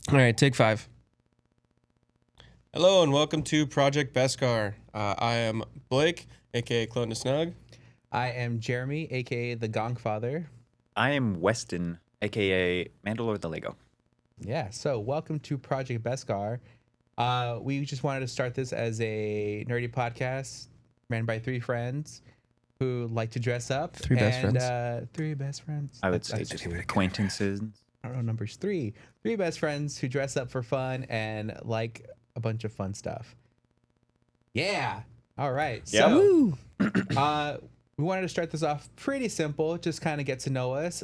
All right, take five. Hello and welcome to Project Beskar. I am Blake, aka Clone to Snug. I am Jeremy, aka the Gonk Father. I am Weston, aka Mandalore the Lego. Yeah, so welcome to Project Beskar. We just wanted to start this as a nerdy podcast ran by three friends who like to dress up. Three best friends. Three best friends. I would say That's two acquaintances. I don't know, numbers three. Three best friends who dress up for fun and like a bunch of fun stuff. Yeah. All right. Yeah. So, we wanted to start this off pretty simple, just kind of get to know us.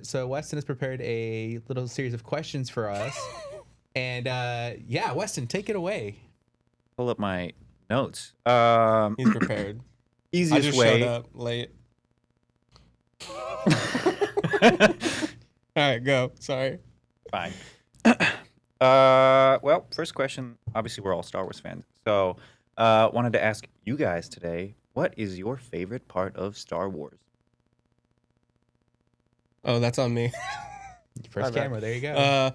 So Weston has prepared a little series of questions for us. And yeah, Weston, take it away. Pull up my notes. He's prepared. I Easiest just way. showed up late. All right, go. Sorry. Fine. Well, first question. Obviously, we're all Star Wars fans, so wanted to ask you guys today: what is your favorite part of Star Wars? Oh, that's on me. First My bad. camera, there you go.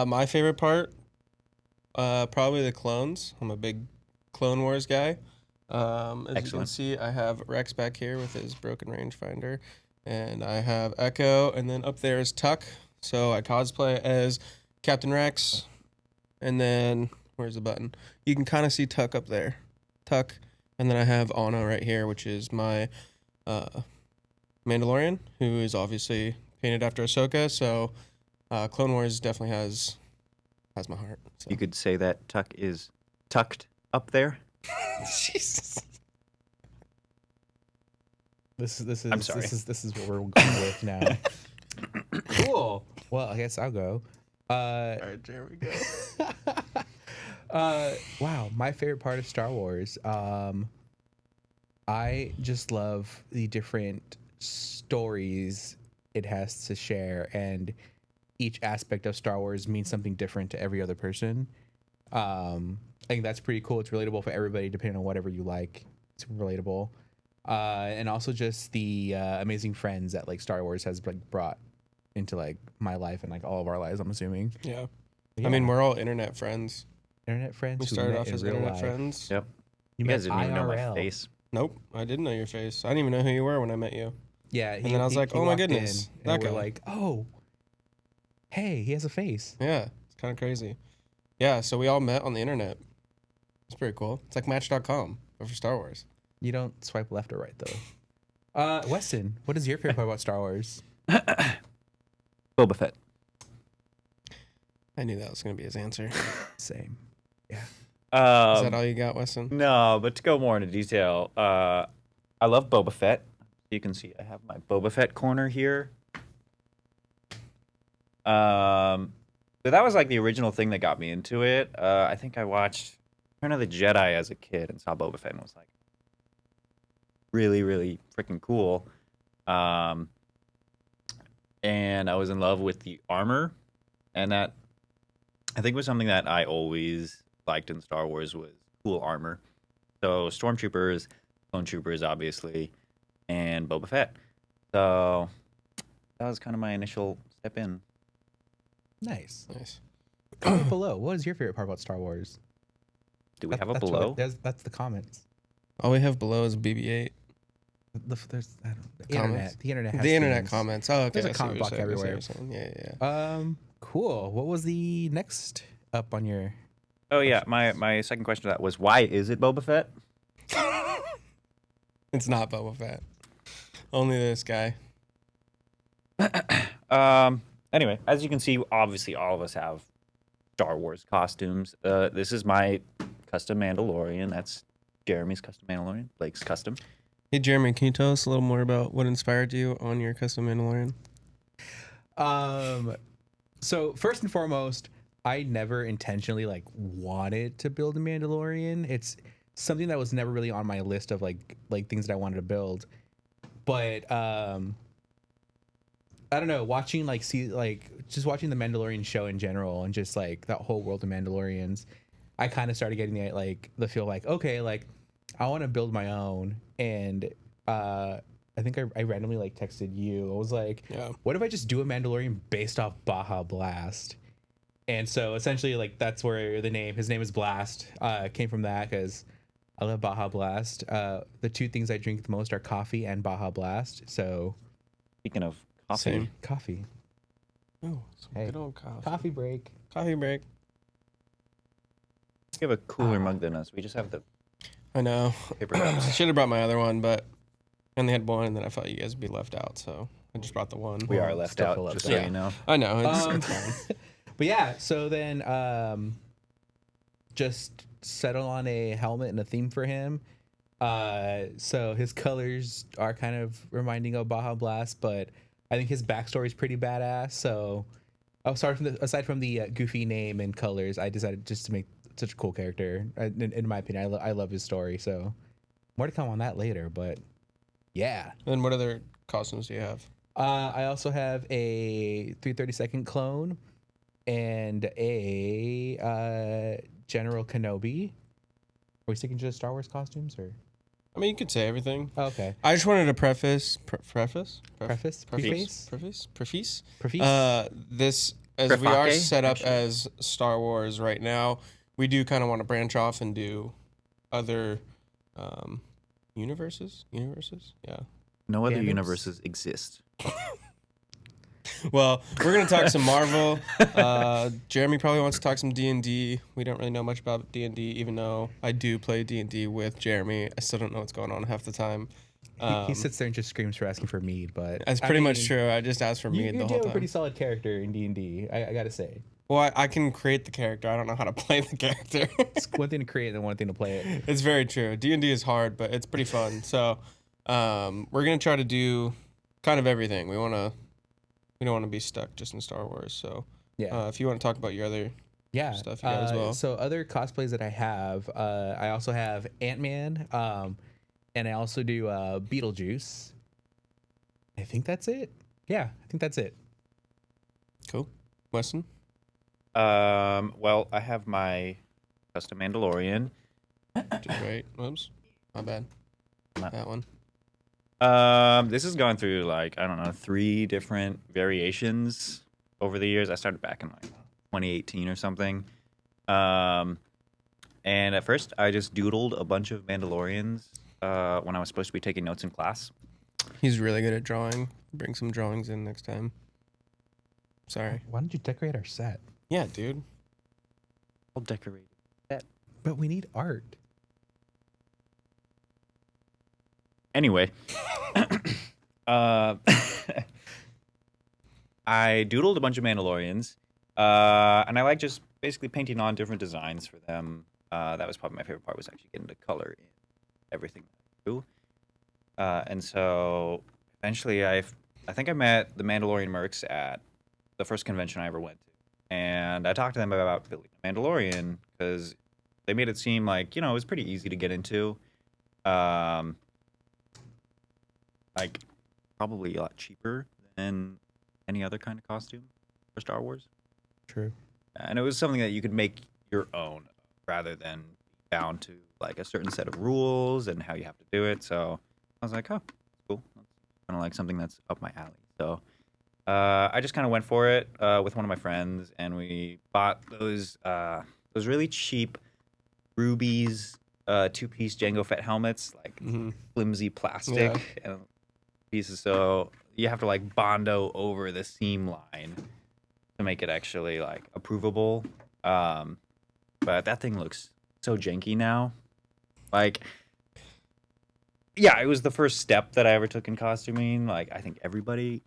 My favorite part, probably the clones. I'm a big Clone Wars guy. As you can Excellent. see, I have Rex back here with his broken rangefinder, and I have Echo, and then up there is Tuck. So I cosplay as Captain Rex, and then where's the button? You can kind of see Tuck up there, Tuck, and then I have Anna right here, which is my Mandalorian, who is obviously painted after Ahsoka. So Clone Wars definitely has my heart. So. You could say that Tuck is tucked up there. Jesus. This is I'm sorry. this is what we're going with now. Cool. Well, I guess I'll go. All right, there we go. Wow, my favorite part of Star Wars. I just love the different stories it has to share, and each aspect of Star Wars means something different to every other person. I think that's pretty cool. It's relatable for everybody, depending on whatever you like. It's relatable, and also just the amazing friends that like Star Wars has like brought into like my life and like all of our lives. I'm assuming. Yeah. Yeah. I mean, we're all internet friends. internet friends. We who started met off in as real internet life. friends. Yep. You You guys met didn't even know my IRL. face. Nope, I didn't know your face. I didn't even know who you were when I met you. Yeah, And then I was like, oh my walked goodness, in, and that we're guy. like, oh, hey, he has a face. Yeah, it's kind of crazy. Yeah, so we all met on the internet. It's pretty cool. It's like Match.com, but for Star Wars. You don't swipe left or right though. Weston, what is your favorite part about Star Wars? Boba Fett. I knew that was going to be his answer. Same. Is that Um, all you got, Weston? No, but to go more into detail, I love Boba Fett. You can see I have my Boba Fett corner here. So that was like the original thing that got me into it. I think I watched Return of the Jedi as a kid and saw Boba Fett and was like, really, really freaking cool. And I was in love with the armor, and that I think was something that I always liked in Star Wars was cool armor. So stormtroopers, clone troopers, obviously, and Boba Fett. So that was kind of my initial step in. Nice. Nice. Comment below. What is your favorite part about Star Wars? Do we have a That's below? That's the comments. All we have below is BB-8. There's I don't, the Comments? internet. The internet. Has The internet things. comments. Oh, okay. There's a I see comment what block you're saying, I see everywhere. what you're saying. Yeah. Cool. What was the next up on your? Oh yeah, my second question to that was why is it Boba Fett? It's not Boba Fett. Only this guy. Anyway, as you can see, obviously all of us have Star Wars costumes. This is my custom Mandalorian. That's Jeremy's custom Mandalorian. Blake's custom. Hey, Jeremy, can you tell us a little more about what inspired you on your custom Mandalorian? So first and foremost, I never intentionally like wanted to build a Mandalorian. It's something that was never really on my list of like things that I wanted to build. But I don't know, watching just watching the Mandalorian show in general and just like that whole world of Mandalorians, I kind of started getting the feel like, okay, like I want to build my own. And I think I randomly like texted you. I was like, Yeah. what if I just do a Mandalorian based off Baja Blast? And so essentially, like that's where his name is Blast, came from that because I love Baja Blast. The two things I drink the most are coffee and Baja Blast. So Speaking of coffee, Same. coffee, Oh, some Hey. good old coffee. coffee break. Coffee break. we have a cooler mug than us. We just have the I know. paper I cups. should have brought my other one, but I only had one, and then I thought you guys would be left out, so I just brought the one. We are left Still out, fill up just the- so Yeah. you know. I know. It's, Um, it's fine. But yeah, so then just settle on a helmet and a theme for him. So his colors are kind of reminding of Baja Blast, but I think his backstory is pretty badass. So, aside from the goofy name and colors, I decided just to make such a cool character. In my opinion, I love his story. So, more to come on that later. But yeah, And what other costumes do you have? I also have a 332nd clone and a General Kenobi. Are we sticking to the Star Wars costumes or? I mean, you could say everything. Oh, okay. I just wanted to preface Preface? Preface? this, as we are Prefake, set up actually. as Star Wars right now, we do kind of want to branch off and do other universes. Yeah. No other Fandoms? universes exist. Well, we're gonna talk some Marvel. Jeremy probably wants to talk some D&D. We don't really know much about D&D, even though I do play D&D with Jeremy. I still don't know what's going on half the time. He sits there and just screams for asking for mead, but That's pretty much true. I just asked for You, mead you the do whole have a time. pretty solid character in D&D. I gotta say, Well, I can create the character. I don't know how to play the character. it's one thing to create and one thing to play it. It's very true. D&D is hard, but it's pretty fun. So we're gonna try to do kind of everything. We don't want to be stuck just in Star Wars. So Yeah, if you want to talk about your other stuff, you got as well. So other cosplays that I have, I also have Ant-Man, and I also do Beetlejuice. I think that's it. Yeah, I think that's it. Cool. Weston? Well, I have my custom Mandalorian. Which is great. Whoops. My bad. Not- That one. This has gone through like, I don't know, 3 different variations over the years. I started back in like 2018 or something. And at first I just doodled a bunch of Mandalorians when I was supposed to be taking notes in class. He's really good at drawing. Bring some drawings in next time. Sorry. Why don't you decorate our set? Yeah, dude. I'll decorate. But we need art. Anyway, I doodled a bunch of Mandalorians, and I like just basically painting on different designs for them. That was probably my favorite part, was actually getting to color in everything I do. And so eventually I think I met the Mandalorian mercs at the first convention I ever went to. And I talked to them about building a Mandalorian because they made it seem like, it was pretty easy to get into. Like probably a lot cheaper than any other kind of costume for Star Wars. True. And it was something that you could make your own rather than bound to like a certain set of rules and how you have to do it. So I was like, oh, cool. That's kind of like something that's up my alley. So I just kind of went for it with one of my friends, and we bought those really cheap Rubies 2-piece Jango Fett helmets, like flimsy plastic and pieces. So you have to like bondo over the seam line to make it actually like approvable. But that thing looks so janky now. Like, yeah, it was the first step that I ever took in costuming. Like, I think everybody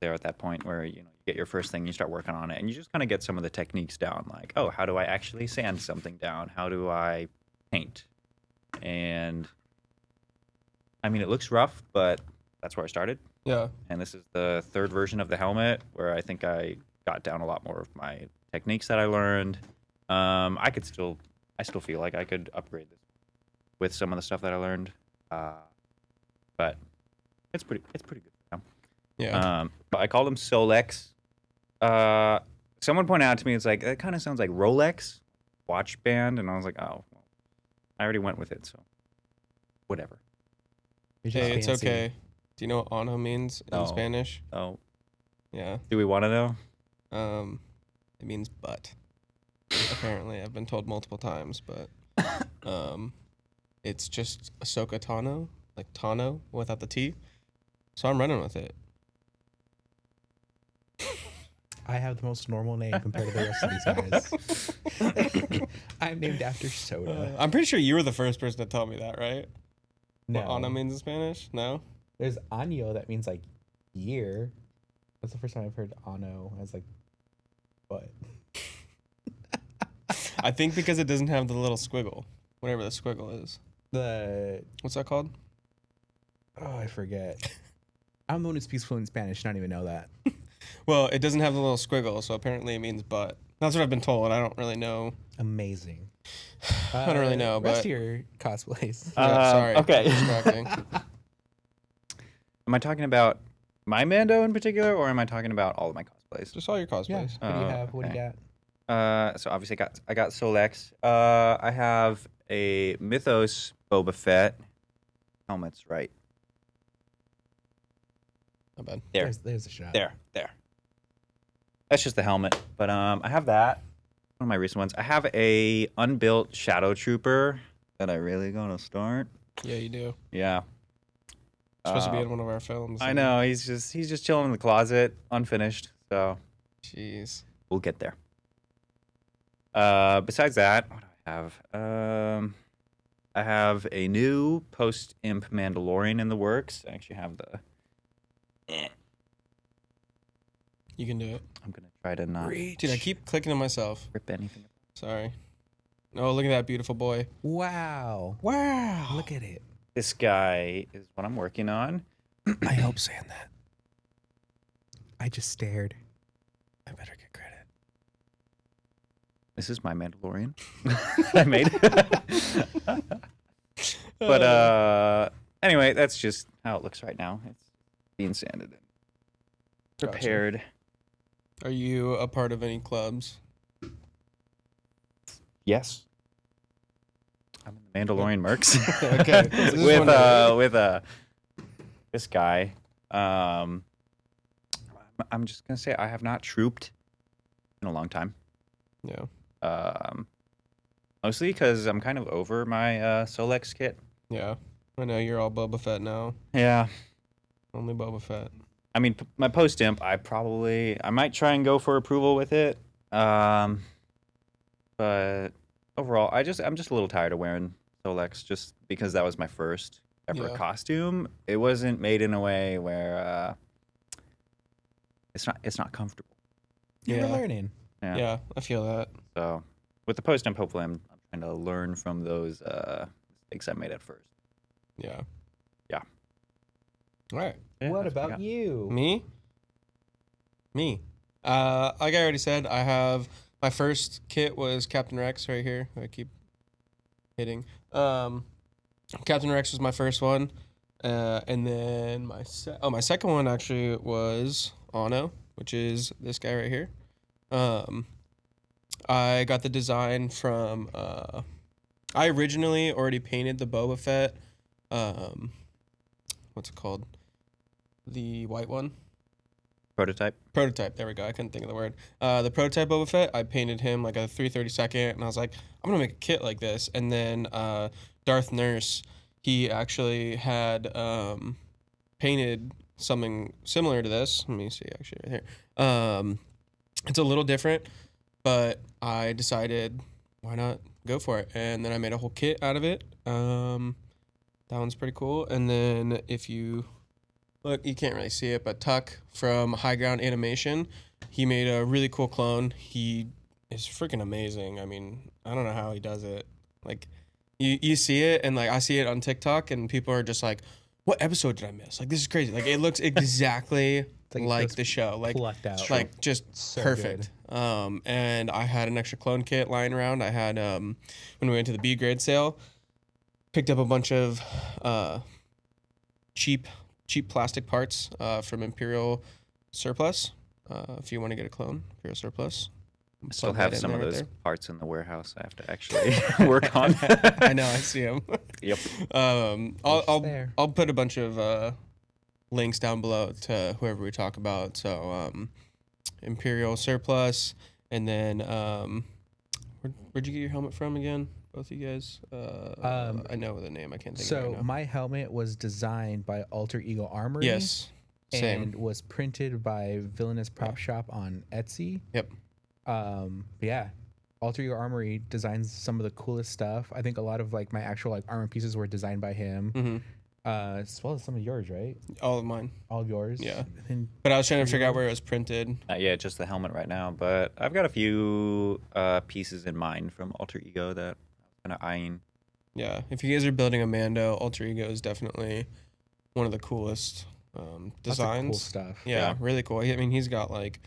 there at that point where, you get your first thing, you start working on it, and you just kind of get some of the techniques down. Like, oh, how do I actually sand something down? How do I paint? And I mean, it looks rough, but that's where I started. Yeah. And this is the 3rd version of the helmet, where I think I got down a lot more of my techniques that I learned. I still feel like I could upgrade this with some of the stuff that I learned. But it's pretty good now. Yeah. But I called him Solex. Someone pointed out to me, it's like, that kind of sounds like Rolex watch band, and I was like, oh, well, I already went with it, so whatever. You're just Hey, it's fancy. okay. Do you know what ano means in No. Spanish? Oh, Yeah. do we want to know? It means butt. Apparently, I've been told multiple times, but it's just Ahsoka Tano, like Tano without the T. So I'm running with it. I have the most normal name compared to the rest of these guys. I'm named after soda. I'm pretty sure you were the first person to tell me that, right? No, What Ano means in Spanish? No? there's año that means like year. That's the first time I've heard ano as like butt. I think because it doesn't have the little squiggle, whatever the squiggle is. What's that called? Oh, I forget. I'm the one who speaks fluent Spanish. I don't even know that. Well, it doesn't have the little squiggle, so apparently it means butt. That's what I've been told. I don't really know. Amazing. I don't really know, Rest but of your cosplays. yeah, sorry. Okay. Distracting. Am I talking about my Mando in particular, or am I talking about all of my cosplays? Just all your Yeah. cosplays. What do you have? What do you okay. got? So obviously I got Solex. I have a Mythos Boba Fett. Helmet's right Not bad. there. There's a shot. There. That's just the helmet. But I have that. One of my recent ones. I have a unbuilt Shadow Trooper that I really gonna start. Yeah, you do. Yeah. Supposed to be in one of our films. I know. He's just chilling in the closet, unfinished. So Jeez. we'll get there. Besides that, what do I have? I have a new post-imp Mandalorian in the works. I actually have the. You can do it. I'm gonna try to not Dude, I keep clicking on myself. rip anything. Sorry. Oh, look at that beautiful boy. Wow. Wow. Look at it. This guy is what I'm working on. I hope saying that. I just stared. I better get credit. This is my Mandalorian I made. But anyway, that's just how it looks right now. It's being sanded and Gotcha. prepared. Are you a part of any clubs? Yes. I'm in the Mandalorian Mercs. Okay. This is one with this guy. I'm just gonna say I have not trooped in a long time. Yeah. Mostly because I'm kind of over my Solex kit. Yeah. I know you're all Boba Fett now. Yeah. Only Boba Fett. I mean, my post imp, I might try and go for approval with it. But overall, I'm just a little tired of wearing Solex just because that was my first ever Yeah. costume. It wasn't made in a way where it's not comfortable. You're Yeah. learning. Yeah. Yeah, I feel that. So with the post imp, hopefully I'm trying to learn from those mistakes I made at first. Yeah. Yeah. All right. Yeah, What that's I about got. you? Me? Like I already said, I have my first kit was Captain Rex right here. I keep hitting. Captain Rex was my first one. And then my second one actually was Ano, which is this guy right here. I got the design from I originally already painted the Boba Fett. What's it called? The white one. Prototype. Prototype. There we go. I couldn't think of the word. The prototype Boba Fett. I painted him like a 332nd, and I was like, I'm gonna make a kit like this. And then Darth Nurse, he actually had painted something similar to this. Let me see, actually, right here. It's a little different, but I decided why not go for it, and then I made a whole kit out of it. That one's pretty cool. And then if you look, you can't really see it, but Tuck from High Ground Animation, he made a really cool clone. He is freaking amazing. I mean, I don't know how he does it. Like, you see it, and like I see it on TikTok, and people are just like, "What episode did I miss? Like, this is crazy." Like, it looks exaccy like just the show. Like, plucked out. like just So perfect. And I had an extra clone kit lying around. I had when we went to the B grade sale, picked up a bunch of cheap plastic parts from Imperial Surplus. If you want to get a clone, Imperial Surplus. I still Plug that have in some of there, those right parts in the warehouse I have to actually work on. there. I know, I see them. Yep. There. I'll put a bunch of links down below to whoever we talk about. So Imperial Surplus, And then where'd you get your helmet from again? Both of you guys. I know the name. I can't think of it So right now. my helmet was designed by Alter Ego Armor. Yes. Same. And was printed by Villainous Prop Shop on Etsy. Yep. Yeah, Alter Ego Armory designs some of the coolest stuff. I think a lot of like my actual like armor pieces were designed by him, Mm-hmm. as well as some of yours, right? All of mine. All of yours. Yeah. And But I was trying to figure out where it was printed. Yeah, just the helmet right now. But I've got a few pieces in mind from Alter Ego that I'm kind of eyeing. Yeah. If you guys are building a Mando, Alter Ego is definitely one of the coolest designs. cool stuff. Yeah, really cool. I mean, he's got like,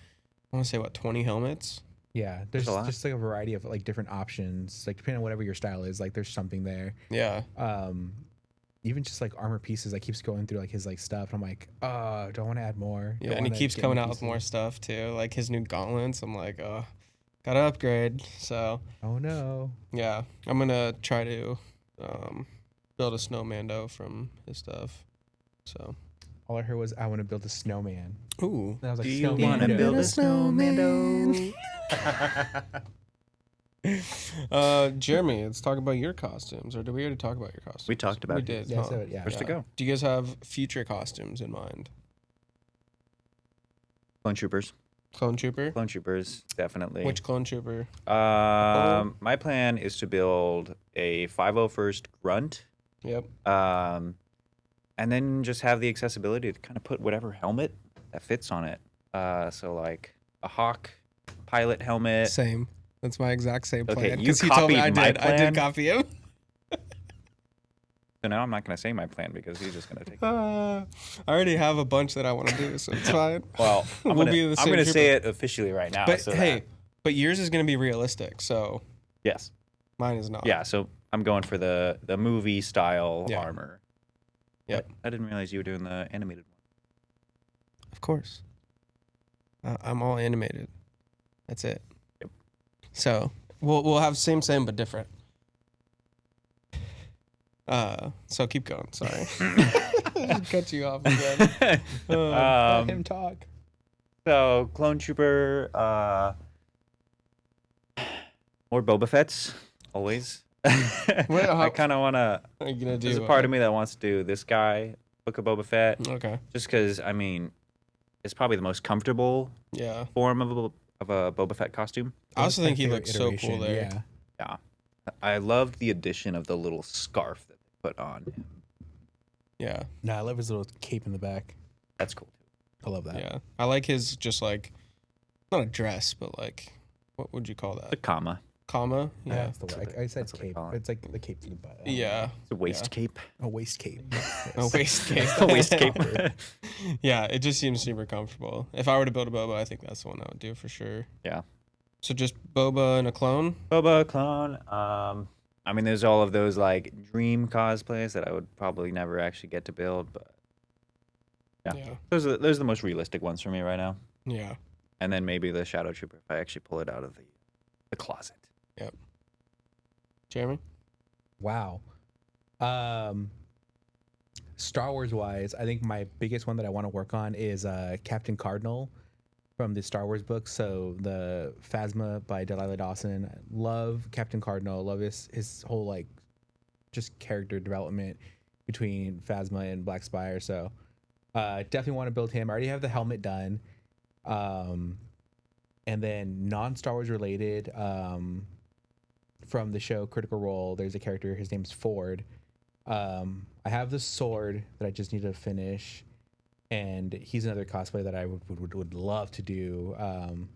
I want to say, 20 helmets? Yeah, there's a lot. just like a variety of like different options, like depending on whatever your style is. Like there's something there. Yeah. Even just like armor pieces, like keeps going through like his like stuff. I'm like, oh, do I want to add more? Yeah, Don't and he wanna keeps get coming more out with more pieces. stuff too. Like his new gauntlets. I'm like, oh, gotta upgrade. So, Oh no. yeah, I'm gonna try to build a snow Mando from his stuff. So, All I heard was I want to build a snowman. ooh. And I was like, Do you snowman. wanna build a snowman? Jeremy, let's talk about your costumes. Or did we already talk about your costumes? We talked about We it. did. Yeah, huh? so yeah. Where's to go? Do you guys have future costumes in mind? Clone Troopers. Clone Trooper? Clone Troopers, definitely. Which Clone Trooper? My plan is to build a 501st Grunt, Yep. and then just have the accessibility to kind of put whatever helmet that fits on it. So like a Hawk pilot helmet. Same. That's my exact same Okay, plan. you 'Cause he told me I copied my did. I did plan? copy him. So now I'm not going to say my plan because he's just going to take it. I already have a bunch that I want to do, so it's fine. Well, I'm We'll going be the to same trooper. say it officially right now. But so hey, that- but yours is going to be realistic, so yes. mine is not. Yeah, so I'm going for the movie style Yeah. armor. Yep. But I didn't realize you were doing the animated one. Of course. I'm all animated. That's it. Yep. So we'll have same but different. So keep going. Sorry. Just cut you off again. Let him talk. So Clone Trooper, more Boba Fett's always. Wait, I kind of want to. What are you gonna do? There's a part of me that wants to do this guy, Book of Boba Fett, Okay. just because I mean, it's probably the most comfortable Yeah. form of a Boba Fett costume. I also That's think my he favorite looks so cool iteration, there. Yeah. Yeah, I loved the addition of the little scarf that they put on him. Yeah. No, I love his little cape in the back. That's cool too. I love that. Yeah. I like his just like not a dress, but like what would you call The that? comma, Comma? Yeah, Yeah. that's the word. I said that's what they cape. call it. It's like the cape to the butt. Yeah. it's a waist cape. A waist cape. A waist cape. A waist cape. Yeah, it just seems super comfortable. If I were to build a Boba, I think that's the one I would do for sure. Yeah. So just Boba and a clone? Boba clone. I mean, there's all of those like dream cosplays that I would probably never actually get to build, but yeah, Yeah. those are the most realistic ones for me right now. Yeah. And then maybe the Shadow Trooper if I actually pull it out of the closet. Jeremy? Wow. Star Wars wise, I think my biggest one that I want to work on is Captain Cardinal from the Star Wars books. So the Phasma by Delilah Dawson. I love Captain Cardinal. Love his whole like just character development between Phasma and Black Spire. So definitely want to build him. I already have the helmet done. And then non-Star Wars related, from the show Critical Role, there's a character, his name's Ford. I have the sword that I just need to finish, and he's another cosplay that I would love to do. And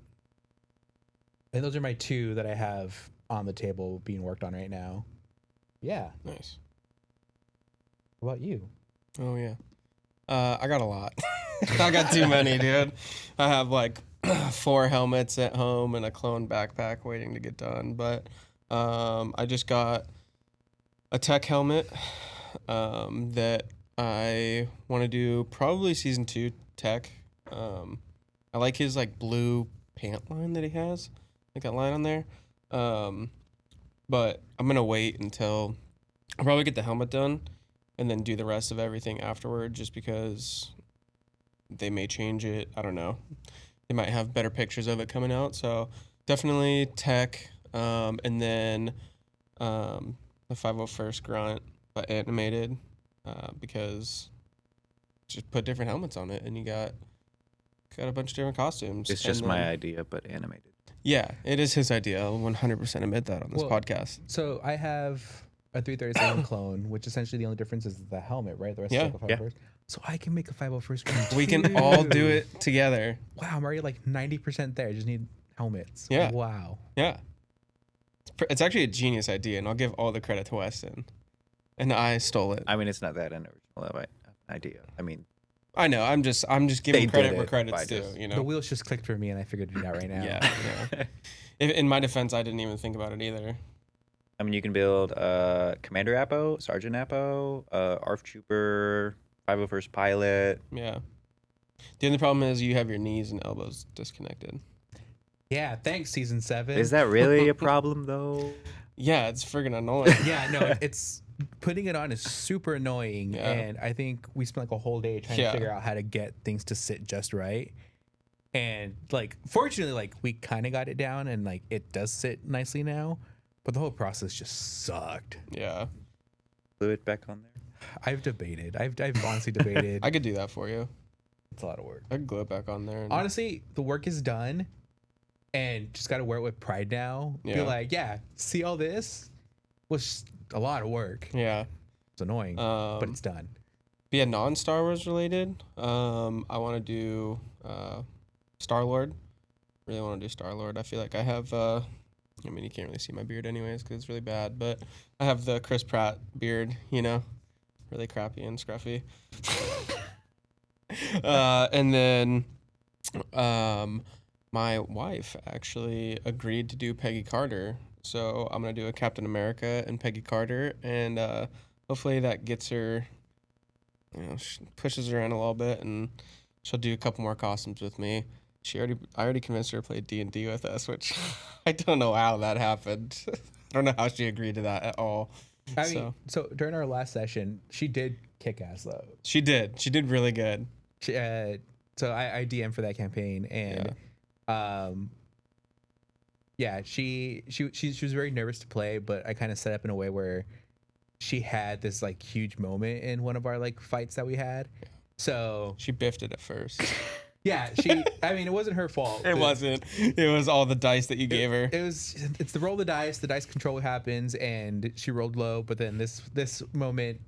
those are my two that I have on the table being worked on right now. Yeah. Nice. What about you? Oh yeah. I got a lot. I got too many, dude. I have like 4 helmets at home and a clone backpack waiting to get done. But I just got a tech helmet that I want to do probably season 2 tech. I like his like blue pant line that he has, like that line on there. But I'm gonna wait until I'll probably get the helmet done and then do the rest of everything afterward, just because they may change it. I don't know. They might have better pictures of it coming out. So definitely tech, and then the 501st Grunt, but animated, because just put different helmets on it, and you got a bunch of different costumes. It's And just then, my idea, but animated. Yeah, it is his idea. I'll 100% admit that on this podcast. So I have a 337 clone, which essentially the only difference is the helmet, right? The rest is like a 501st. So I can make a 501st Grunt. We can all do it together. Wow, I'm already like 90% there. I just need helmets. Yeah. Wow. Yeah. It's actually a genius idea, and I'll give all the credit to Weston. And I stole it. I mean, it's not that unoriginal of an idea. I mean, I know. I'm just giving They credit did where it credit's by due. just- You The know. wheels just clicked for me, and I figured it out right now. Yeah. In my defense, I didn't even think about it either. I mean, you can build Commander Apo, Sergeant Apo, ARF Trooper, 501st Pilot. Yeah. The only problem is you have your knees and elbows disconnected. Yeah, thanks, season 7. Is that really a problem, though? Yeah, it's friggin' annoying. Yeah, no, it's putting it on is super annoying, Yeah. and I think we spent like a whole day trying to figure out how to get things to sit just right. And like, fortunately, like we kind of got it down, and like it does sit nicely now. But the whole process just sucked. Yeah. Glue it back on there. I've debated. I've honestly debated. I could do that for you. It's a lot of work. I could glue it back on there. And, Honestly, the work is done, and just got to wear it with pride now. Be Yeah. like, yeah, see all this was a lot of work. yeah. It's annoying, but it's done. Be a non-Star Wars related. I want to do Star-Lord. Really want to do Star-Lord. I feel like I have. I mean, you can't really see my beard anyways because it's really bad. But I have the Chris Pratt beard. You know, really crappy and scruffy. And then, my wife actually agreed to do Peggy Carter. So I'm gonna do a Captain America and Peggy Carter, and hopefully that gets her, pushes her in a little bit, and she'll do a couple more costumes with me. I already convinced her to play D&D with us, which I don't know how that happened. I don't know how she agreed to that at all. I mean, so during our last session, she did kick ass though. She did really good. She, so I DM for that campaign, and she was very nervous to play, but I kind of set up in a way where she had this like huge moment in one of our like fights that we had. So She biffed it at first. yeah, I mean, it wasn't her fault. It wasn't. It was all the dice that you gave her. It's the roll of the dice. The dice control what happens, and she rolled low. But then this moment,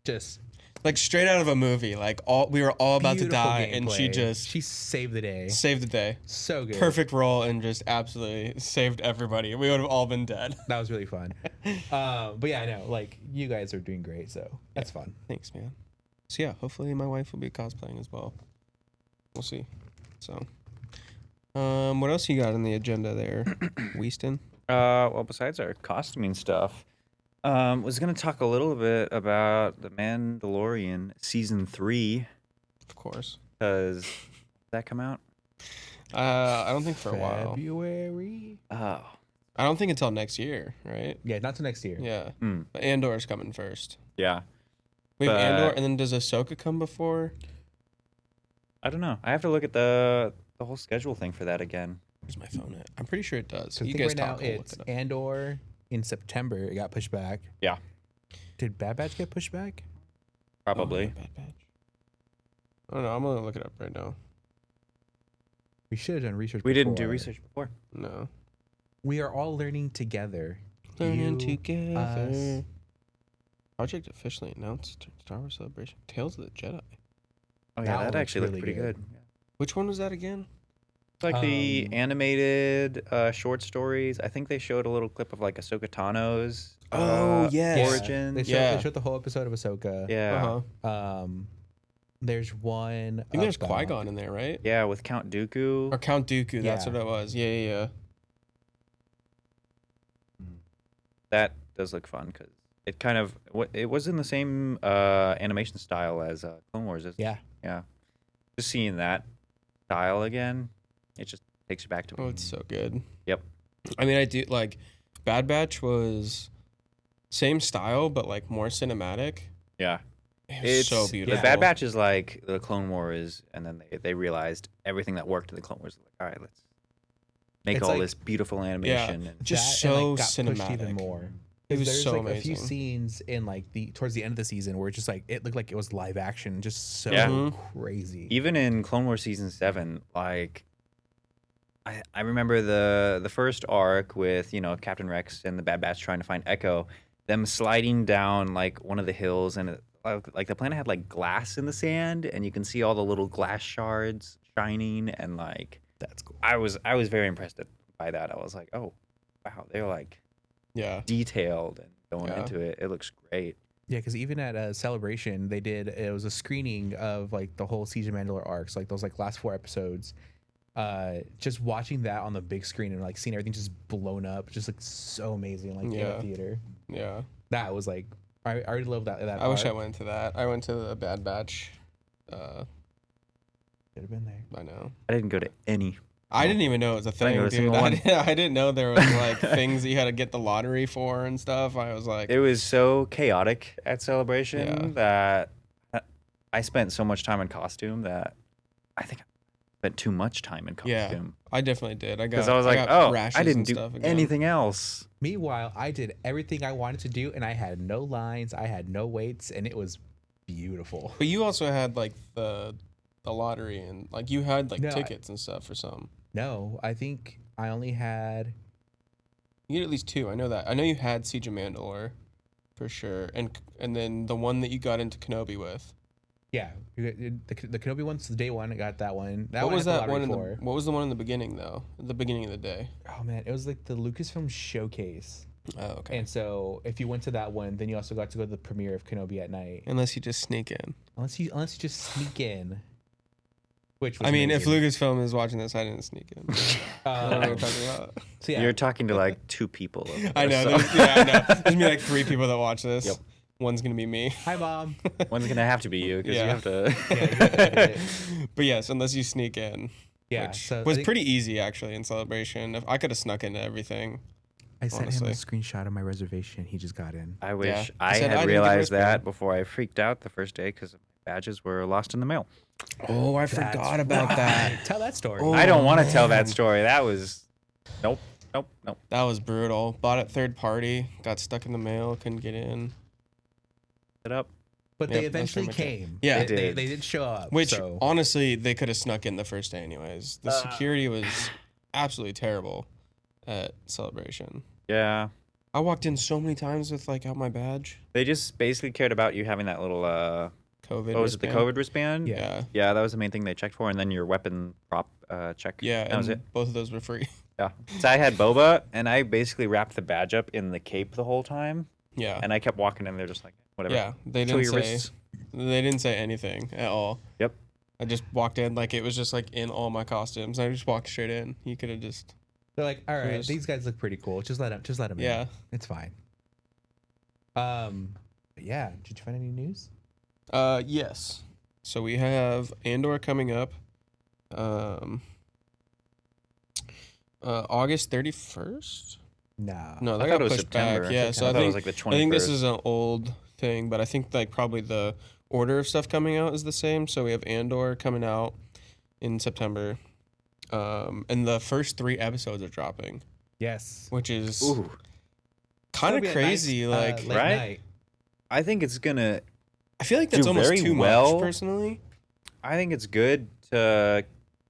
just Like straight out of a movie. Like we were all about to beautiful die, and gameplay. she saved the day. saved the day. So good. Perfect roll, and just absolutely saved everybody. We would have all been dead. That was really fun. But yeah, I know. Like you guys are doing great, so that's fun. Thanks, man. So yeah, hopefully my wife will be cosplaying as well. We'll see. So, what else you got on the agenda there, Weaston? Well, besides our costuming stuff, was gonna talk a little bit about the Mandalorian season 3 Of course. because that come out. I don't think for a while. February. Oh, I don't think until next year, right? Yeah, not till next year. Yeah. Hmm. But Andor's coming first. yeah. We have But- Andor, and then does Ahsoka come before? I don't know. I have to look at the whole schedule thing for that again. Where's my phone at? I'm pretty sure it does. So I You think guys right now talk. I'll look it's it up. Andor in September. It got pushed back. Yeah, Did Bad Batch get pushed back? probably. Oh, Bad Batch. I don't know. I'm gonna look it up right now. We should have done research. We didn't do before. research before. No. We are all learning together. Learning You, together. us. Project officially announced Star Wars Celebration. Tales of the Jedi. Oh That yeah, one that looks actually looked really pretty good. good. Which one was that again? It's like the Um, animated short stories. I think they showed a little clip of like Ahsoka Tano's Oh, yes. origin. They showed the whole episode of Ahsoka. Yeah. Uh-huh. There's one. I think there's about- Qui-Gon in there, right? Yeah, with Count Dooku. Or Count Dooku, that's Yeah. what it was. Yeah. That does look fun because it kind of it was in the same animation style as Clone Wars. Yeah. Yeah. Just seeing that style again, it just takes you back to. Oh, it's so good. Yep. I mean, I do, like, Bad Batch was same style, but, like, more cinematic. Yeah. It was It's so beautiful. The Bad Batch is like the Clone Wars, and then they realized everything that worked in the Clone Wars. Like, all right, make It's all like- this beautiful animation. And Just That and, so like, got pushed cinematic. even more. It was There's so like a few amazing. scenes in like towards the end of the season where it's just like it looked like it was live action, just so Yeah. Mhm. crazy. even in Clone Wars season 7, like I remember the first arc with Captain Rex and the Bad Batch trying to find Echo, them sliding down like one of the hills, and like the planet had like glass in the sand, and you can see all the little glass shards shining, and like That's cool. I was very impressed by that. I was like, oh wow, they're like Yeah. detailed and going Yeah. into it. It looks great. Yeah, because even at a celebration, it was a screening of like the whole Siege of Mandalore arcs, like those like last 4 episodes. Just watching that on the big screen and like seeing everything just blown up, just like so amazing, like in Yeah. a theater. Yeah. That was like I already love that. I wish I arc. went to that. I went to the Bad Batch. Should have been there. I know. I didn't go to any. I didn't even know it was a didn't go thing, to a dude. single one. I didn't know there was like things that you had to get the lottery for and stuff. I was like, It was so chaotic at Celebration Yeah. that I spent so much time in costume that I think I spent too much time in Yeah. costume. I definitely did. Because I was like, got oh, rashes I didn't and do stuff again. anything else. Meanwhile, I did everything I wanted to do, and I had no lines, I had no weights, and it was beautiful. But you also had like the lottery and like you had like No, tickets and stuff for some. No, I think I only had. You had at least 2. I know that. I know you had Siege of Mandalore, for sure, and then the one that you got into Kenobi with. Yeah, the Kenobi one's the day one. I got that one. That What one was I had that the one? lottery for. What was the one in the beginning though? At the beginning of the day. Oh man, it was like the Lucasfilm showcase. Oh, okay. And so if you went to that one, then you also got to go to the premiere of Kenobi at night. Unless you just sneak in. Unless you just sneak in. Which was I mean, if amazing. Lucasfilm is watching this, I didn't sneak in. I don't know what you're talking about. So yeah, You're talking to like 2 people. over I there, know. so- Yeah, I know. There's gonna be like 3 people that watch this. Yep. One's gonna be me. hi mom. One's gonna have to be you because Yeah. you have to. Yeah, But yes, unless you sneak in, yeah. which So I was think pretty easy actually in Celebration. If I could have snuck into everything. I sent him a honestly. screenshot of my reservation. He just got in. I wish Yeah. I He said, "I had didn't get realized wristband." that before I freaked out the first day because badges were lost in the mail. Oh, I That's forgot about that. Tell that story. Oh, I don't want to tell man. that story. That was nope. That was brutal. Bought it third party. Got stuck in the mail. Couldn't get in. It up. But Yep, they that's eventually pretty much it. came. Yeah. they did show up. Which so. honestly, they could have snuck in the first day anyways. The security was absolutely terrible at Celebration. Yeah. I walked in so many times with like out my badge. They just basically cared about you having that little COVID. what was it, the wristband. COVID wristband? Yeah. Yeah, that was the main thing they checked for, and then your weapon prop check. Yeah. That was and it. both of those were free. Yeah. So I had Boba, and I basically wrapped the badge up in the cape the whole time, Yeah. and I kept walking in there just like whatever. Yeah. They Show didn't your say. wrists. They didn't say anything at all. Yep. I just walked in like it was just like in all my costumes. I just walked straight in. You could have just. They're like, all right, Just- these guys look pretty cool. Just let them Yeah. in. It's fine. But yeah. Did you find any news? Yes. So we have Andor coming up. August 31st? Nah. No, I that thought got it was pushed back. September. Yeah, so I I thought it think was like the 21st. I think this is an old thing, but I think like probably the order of stuff coming out is the same. So we have Andor coming out in September. And the first 3 episodes are dropping, Yes. which is Ooh, kind It'll of be a crazy. nice, Like late right? night. I think it's gonna. I feel like that's do almost very too well. much personally. I think it's good to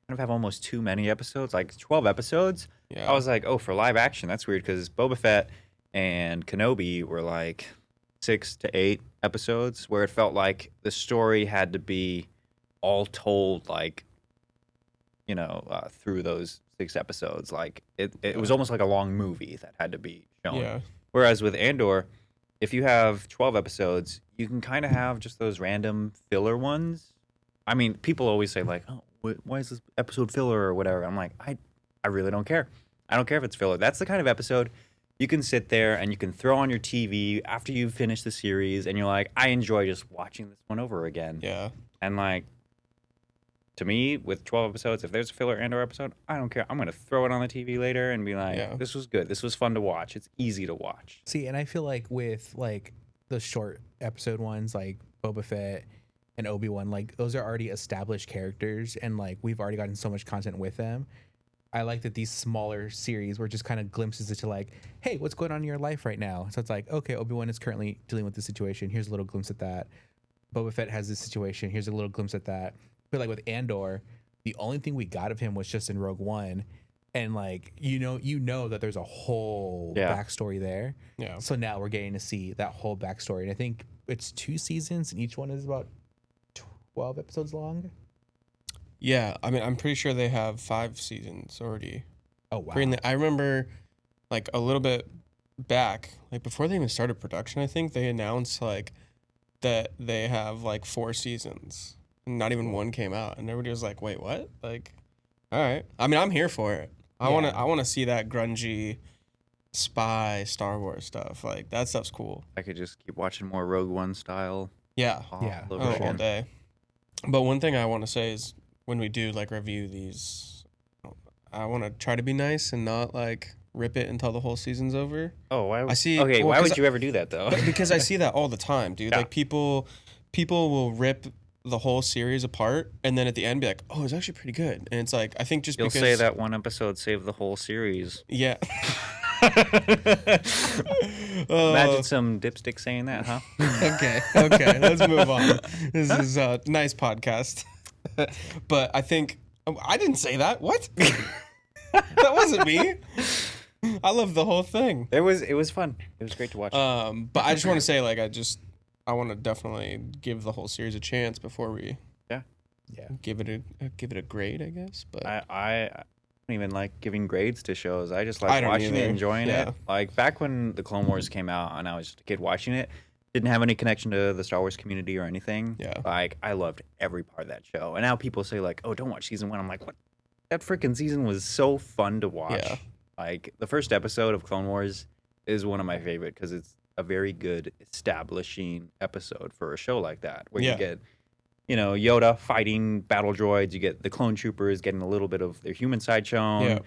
kind of have almost too many episodes, like 12 episodes. Yeah. I was like, oh, for live action, that's weird because Boba Fett and Kenobi were like 6 to 8 episodes, where it felt like the story had to be all told, like, through those 6 episodes. Like it was almost like a long movie that had to be shown. Yeah. Whereas with Andor, if you have 12 episodes, you can kind of have just those random filler ones. I mean, people always say like, oh, why is this episode filler or whatever? I'm like, I really don't care. I don't care if it's filler. That's the kind of episode you can sit there and you can throw on your TV after you finish the series and you're like, I enjoy just watching this one over again. Yeah. And like, to me, with 12 episodes, if there's a filler Andor episode, I don't care. I'm going to throw it on the TV later and be like, Yeah. this was good. This was fun to watch. It's easy to watch. See, and I feel like with like the short episode ones, like Boba Fett and Obi-Wan, like those are already established characters, and like we've already gotten so much content with them. I like that these smaller series were just kind of glimpses into like, hey, what's going on in your life right now? So it's like, okay, Obi-Wan is currently dealing with this situation. Here's a little glimpse at that. Boba Fett has this situation. Here's a little glimpse at that. But like with Andor, the only thing we got of him was just in Rogue One. And like, you know that there's a whole backstory there. Yeah. So now we're getting to see that whole backstory. And I think it's 2 seasons and each one is about 12 episodes long. Yeah, I mean, I'm pretty sure they have 5 seasons already. Oh, wow. I remember, like, a little bit back, like, before they even started production, I think, they announced, like, that they have, like, 4 seasons. Not even one came out. And everybody was like, wait, what? Like, all right. I mean, I'm here for it. I wanna see that grungy spy Star Wars stuff. Like, that stuff's cool. I could just keep watching more Rogue One style. Yeah. All All day. But one thing I want to say is, when we do like review these, I want to try to be nice and not like rip it until the whole season's over. Oh, why? I see. Okay, well, why would you ever do that though? Because I see that all the time, dude. Yeah. Like people will rip the whole series apart and then at the end be like, "Oh, it's actually pretty good." And it's like, I think just You'll because say that one episode saved the whole series. Yeah. Imagine some dipstick saying that, huh? Okay. Let's move on. This is a nice podcast. But I think I didn't say that. What? That wasn't me. I love the whole thing. It was fun. It was great to watch. But I just want to say, like, I want to definitely give the whole series a chance before we give it a grade, I guess. But I don't even like giving grades to shows. I just like I don't watching either. it, enjoying Yeah. it. Like back when the Clone Wars came out and I was just a kid watching it, didn't have any connection to the Star Wars community or anything. Yeah. Like I loved every part of that show. And now people say like, "Oh, don't watch season 1." I'm like, "What? That freaking season was so fun to watch." Yeah. Like the first episode of Clone Wars is one of my favorite because it's a very good establishing episode for a show like that, where you get, Yoda fighting battle droids. You get the clone troopers getting a little bit of their human side shown, Yeah.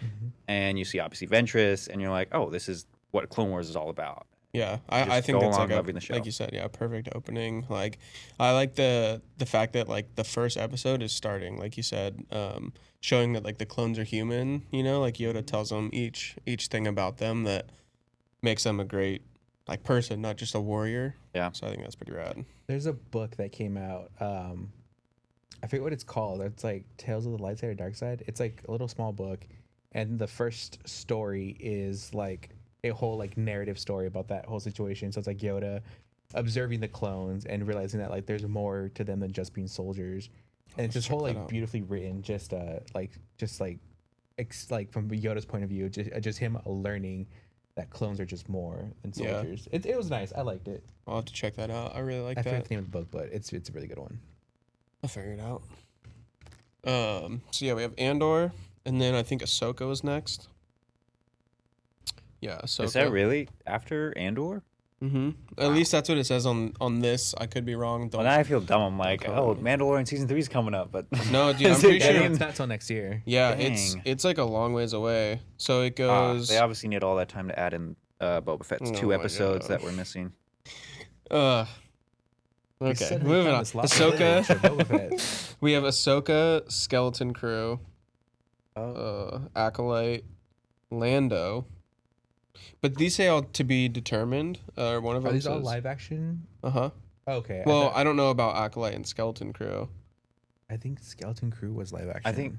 and you see obviously Ventress, and you're like, "Oh, this is what Clone Wars is all about." yeah, I think go it's along like loving the show. like you said, perfect opening. Like I like the fact that like the first episode is starting, like you said, showing that like the clones are human. Like Yoda tells them each thing about them that makes them a great like person, not just a warrior. Yeah. So I think that's pretty rad. There's a book that came out. I forget what it's called. It's like Tales of the Light Side or Dark Side. It's like a little small book, and the first story is like a whole like narrative story about that whole situation. So it's like Yoda observing the clones and realizing that like there's more to them than just being soldiers. And it's just whole check that like out. beautifully written, just from Yoda's point of view, just him learning that clones are just more than Yeah. soldiers. It was nice. I liked it. I'll have to check that out. I really like I forget that. the name of the book, but it's a really good one. I'll figure it out. So yeah, we have Andor, and then I think Ahsoka was next. Yeah, Ahsoka. Is that really after Andor? Mm-hmm. At least that's what it says on this. I could be wrong. Well, now I feel dumb. I'm like, Don't- "Oh, Mandalorian season 3 is coming up," but No, dude, I'm Is pretty it sure. getting- It's not till next year. Yeah, Dang. it's like a long ways away. So it goes. they obviously need all that time to add in Boba Fett's Oh 2 my episodes God. that we're missing. We Okay, said we moving found on. this lot of footage of Boba Ahsoka. Fett. We have Ahsoka, Skeleton Crew, Acolyte, Lando. But these say all to be determined. One of Are them these all says. live action? Uh-huh. Okay. Well, I don't know about Acolyte and Skeleton Crew. I think Skeleton Crew was live action.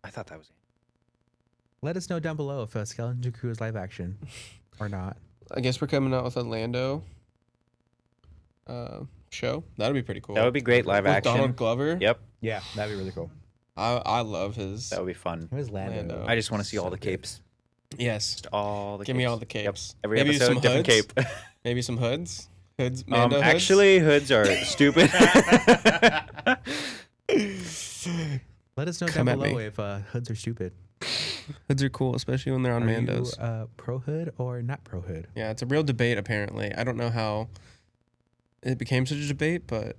I thought that was it. Let us know down below if Skeleton Crew is live action or not. I guess we're coming out with a Lando show. That'd be pretty cool. That would be great live With action. Donald Glover. Yep, Yeah, that'd be really cool. I love his. that would be fun. Who is Lando? Lando. I just want to see all So the good. capes. Yes. Just all the Give capes. me all the capes. Yep. Every Maybe episode, some different hoods? cape. Maybe some hoods. Mando hoods. Actually, hoods are stupid. Let us know Come down at below me. if hoods are stupid. Hoods are cool, especially when they're on Are Mandos. you pro hood or not pro hood? Yeah, it's a real debate. Apparently, I don't know how it became such a debate, but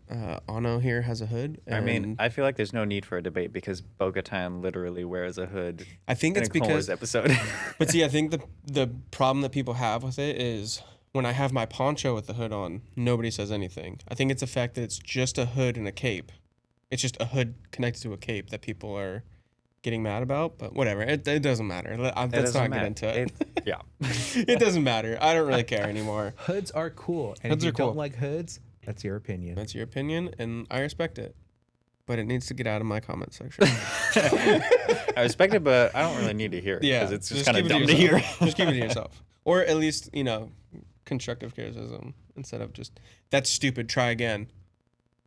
Anno here has a hood. I mean, and I feel like there's no need for a debate because Bo-Katan literally wears a hood I think in it's a Clone Wars because. episode. But see, I think the problem that people have with it is when I have my poncho with the hood on, nobody says anything. I think it's the fact that it's just a hood and a cape. It's just a hood connected to a cape that people are getting mad about, but whatever. It doesn't matter. Let's doesn't not matter. get into it. Yeah. It doesn't matter. I don't really care anymore. Hoods are cool, and Hoods if you are cool. don't like hoods, that's your opinion. That's your opinion, and I respect it. But it needs to get out of my comment section. I respect it, but I don't really need to hear it Yeah, because it's just kind of keep it dumb to hear. yourself. Just keep it to yourself, or at least constructive criticism instead of just that's stupid. Try again.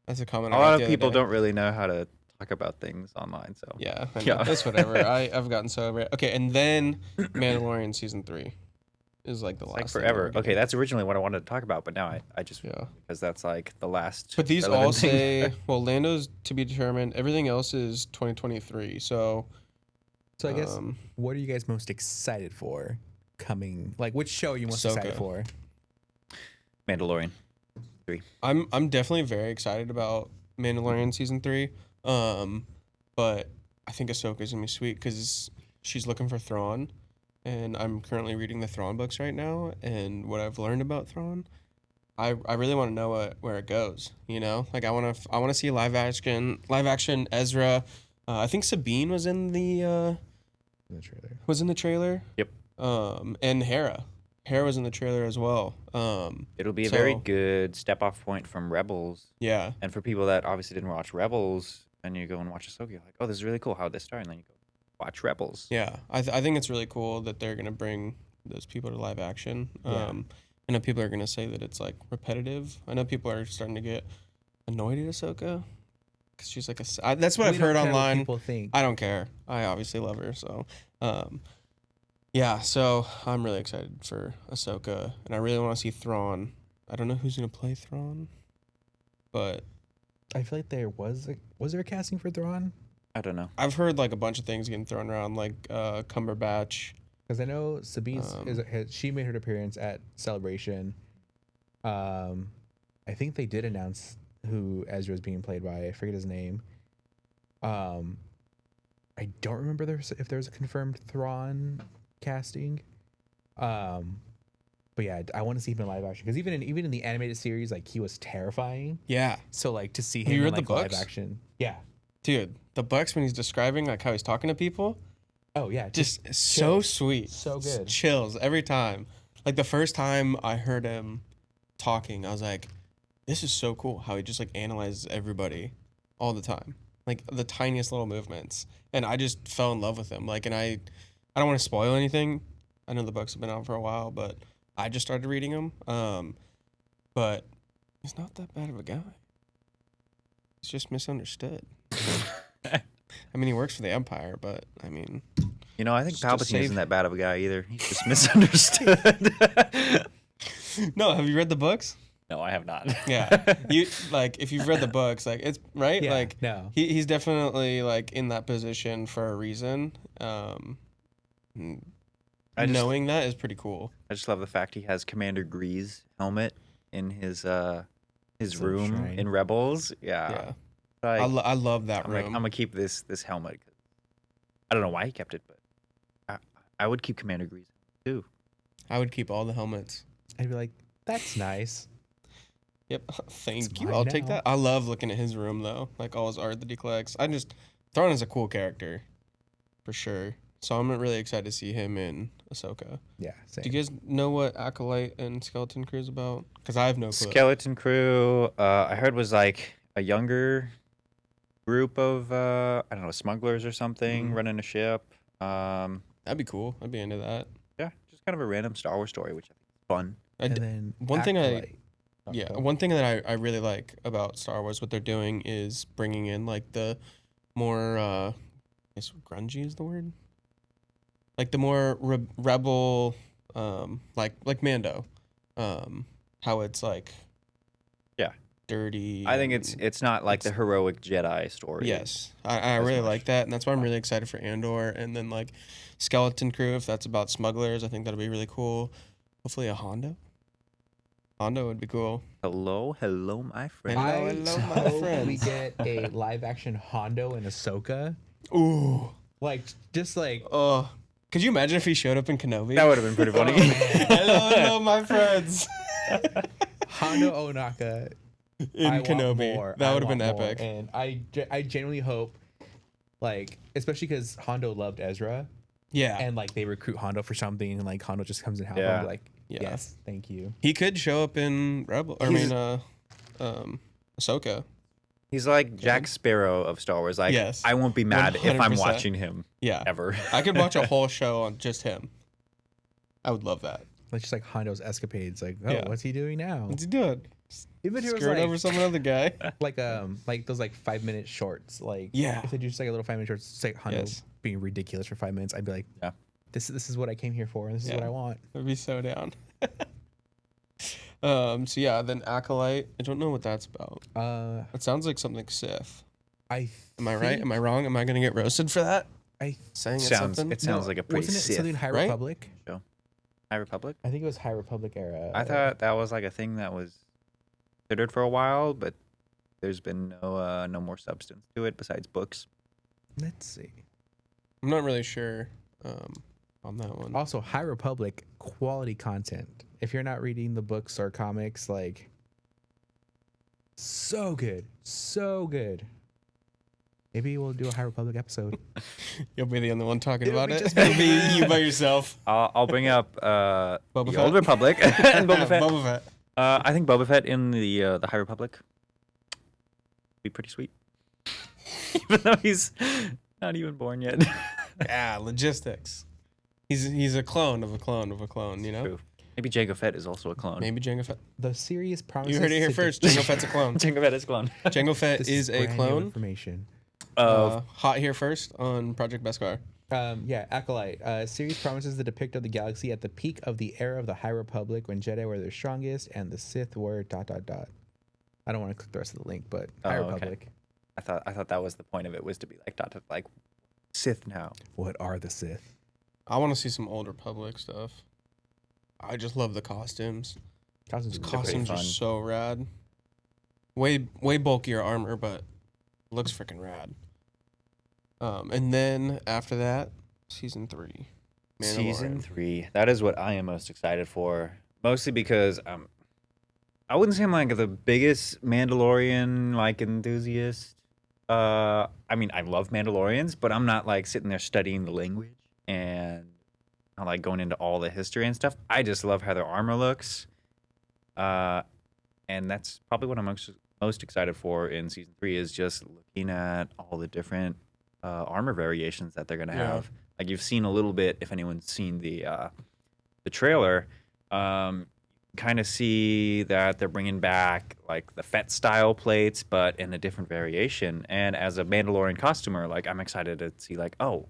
That's a comment. A I got lot the of other people day. don't really know how to talk about things online, so Yeah, I know. Yeah. That's whatever. I've gotten so over it. Okay, and then Mandalorian season 3 is like the it's last. like thing forever. we're getting. Okay, that's originally what I wanted to talk about, but now I just Yeah. because that's like the last. But these relevant all thing. say Lando's to be determined. Everything else is 2023. So So I guess, um, what are you guys most excited for coming? Like, which show are you most excited Ahsoka. for? Mandalorian. I'm definitely very excited about Mandalorian season 3. But I think Ahsoka's gonna be sweet because she's looking for Thrawn, and I'm currently reading the Thrawn books right now. And what I've learned about Thrawn, I really want to know where it goes. Like I want to see live action Ezra. I think Sabine was in the In the trailer. Yep. And Hera was in the trailer as well. It'll be a very So- good step off point from Rebels, Yeah. and for people that obviously didn't watch Rebels, and you go and watch Ahsoka, you're like, oh, this is really cool. How'd this start? And then you go watch Rebels. Yeah, I think it's really cool that they're gonna bring those people to live action. Yeah. I know people are gonna say that it's like repetitive. I know people are starting to get annoyed at Ahsoka because she's like that's what We I've don't heard care what online. people think. I don't care. I obviously love her. So, yeah. So I'm really excited for Ahsoka, and I really want to see Thrawn. I don't know who's gonna play Thrawn, but I feel like there was there a casting for Thrawn? I don't know. I've heard like a bunch of things getting thrown around, like Cumberbatch. Because I know Sabine's Um, she made her appearance at Celebration. I think they did announce who Ezra is being played by. I forget his name. I don't remember if there's a confirmed Thrawn casting. But yeah, I want to see him in live action because even in the animated series, like he was terrifying. Yeah, So like to see Have you him read in the like live books? action, yeah. dude, the Bucks when he's describing like how he's talking to people. Oh yeah, Just so chills. sweet. So Just good. chills every time. Like the first time I heard him talking, I was like, this is so cool how he just like analyzes everybody all the time. Like the tiniest little movements. And I just fell in love with him. Like, and I don't want to spoil anything. I know the books have been out for a while, but I just started reading them. But he's not that bad of a guy. He's just misunderstood. I mean, he works for the Empire, but I mean, You know, I think Just to Palpatine save- isn't that bad of a guy either. He's just misunderstood. no. Have you read the books? No, I have not. Yeah, you like if you've read the books, like it's right. Yeah, Like no. he's definitely like in that position for a reason. I just- Knowing that is pretty cool. I just love the fact he has Commander Gree's helmet in his room shrine. in Rebels. Yeah. Yeah, Like, I love that I'm room. like, I'm gonna keep this helmet. I don't know why he kept it, but I would keep Commander Gree's too. I would keep all the helmets. I'd be like, that's nice. Yep, thank It's you. mine I'll take now. that. I love looking at his room though, like all his art that he collects. Thrawn is a cool character, for sure. So I'm really excited to see him in Ahsoka. Yeah, same. Do you guys know what Acolyte and Skeleton Crew is about? Because I have no clue. Skeleton Crew, I heard was like a younger group of I don't know, smugglers or something Mhm. running a ship. That'd be cool. I'd be into that. Yeah, just kind of a random Star Wars story, which I think is fun. and then one thing Acolyte. one thing that I really like about Star Wars, what they're doing is bringing in like the more, I guess grungy is the word? Like the more rebel, like Mando, how it's like, Yeah. dirty. I think it's not like the heroic Jedi story. Yes, I as really much. like that, and that's why I'm really excited for Andor, and then like Skeleton Crew, if that's about smugglers, I think that'll be really cool. Hopefully a Hondo. Hondo would be cool. Hello, my friend. Hello, I hello, my hope we friends. get a live action Hondo and Ahsoka. Ooh, Like, just like, oh, could you imagine if he showed up in Kenobi? That would have been pretty funny. Oh, man. hello, hello, my friends. Hondo Onaka In I want Kenobi, more. that I would have been want more. epic. And I genuinely hope Like, especially because Hondo loved Ezra, Yeah. and like they recruit Hondo for something, and like Hondo just comes and helps Yeah. him. Like, Yeah. yes, thank you. He could show up in Ahsoka. He's like Jack Sparrow of Star Wars. Like, Yes. I won't be mad if I'm 100%. watching him Yeah. ever. I could watch a whole show on just him. I would love that. Like just like Hondo's escapades. Like, oh, Yeah. what's he doing now? What's he doing? Even if it was Screwing like, over some other guy. like those like 5-minute shorts. Like, Yeah. if they do just like a little 5-minute shorts, just like Hondo Yes. being ridiculous for 5 minutes, I'd be like, Yeah. this is what I came here for, and this is what Yeah. I want. I'd be so down. So yeah, then Acolyte. I don't know what that's about. It sounds like something Sith. Am I right? Am I wrong? Am I gonna get roasted for that? Saying it's something? It sounds like a pretty wasn't it Sith. something High right? Republic? High Republic? I think it was High Republic era. I thought that was like a thing that was considered for a while, but there's been no more substance to it besides books. Let's see. I'm not really sure on that one. Also, High Republic quality content. If you're not reading the books or comics, like, so good, so good. Maybe we'll do a High Republic episode. You'll be the only one talking It'll about be it. just It'll be you by yourself. I'll bring up the Boba Fett? Old Republic and Boba Fett. Boba Fett. I think Boba Fett in the High Republic be pretty sweet, even though he's not even born yet. Yeah, logistics. He's a clone of a clone of a clone. You know. True. Maybe Jango Fett is also a clone. Maybe Jango Fett. The series promises. You heard it here to first. depict- Jango Fett's a clone. Jango Fett is a clone. Jango Fett This is a brand new clone. information. Hot here first on Project Beskar. Yeah, Acolyte. Series promises the depict of the galaxy at the peak of the era of the High Republic when Jedi were their strongest and the Sith were ... I don't want to click the rest of the link, but High Oh, okay. Republic. I thought that was the point of it, was to be like like Sith now. What are the Sith? I want to see some old Republic stuff. I just love the costumes. Costumes The are costumes are fun. so rad. Way bulkier armor, but looks freaking rad. And then after that, season 3. Season Mandalorian. 3. That is what I am most excited for. Mostly because I wouldn't say I'm like the biggest Mandalorian like enthusiast. I mean, I love Mandalorians, but I'm not like sitting there studying the language and not like going into all the history and stuff. I just love how their armor looks. And that's probably what I'm most excited for in season 3 is just looking at all the different armor variations that they're gonna Yeah. have. Like you've seen a little bit, if anyone's seen the trailer, kind of see that they're bringing back like the Fett style plates, but in a different variation. And as a Mandalorian costumer, like I'm excited to see like, oh,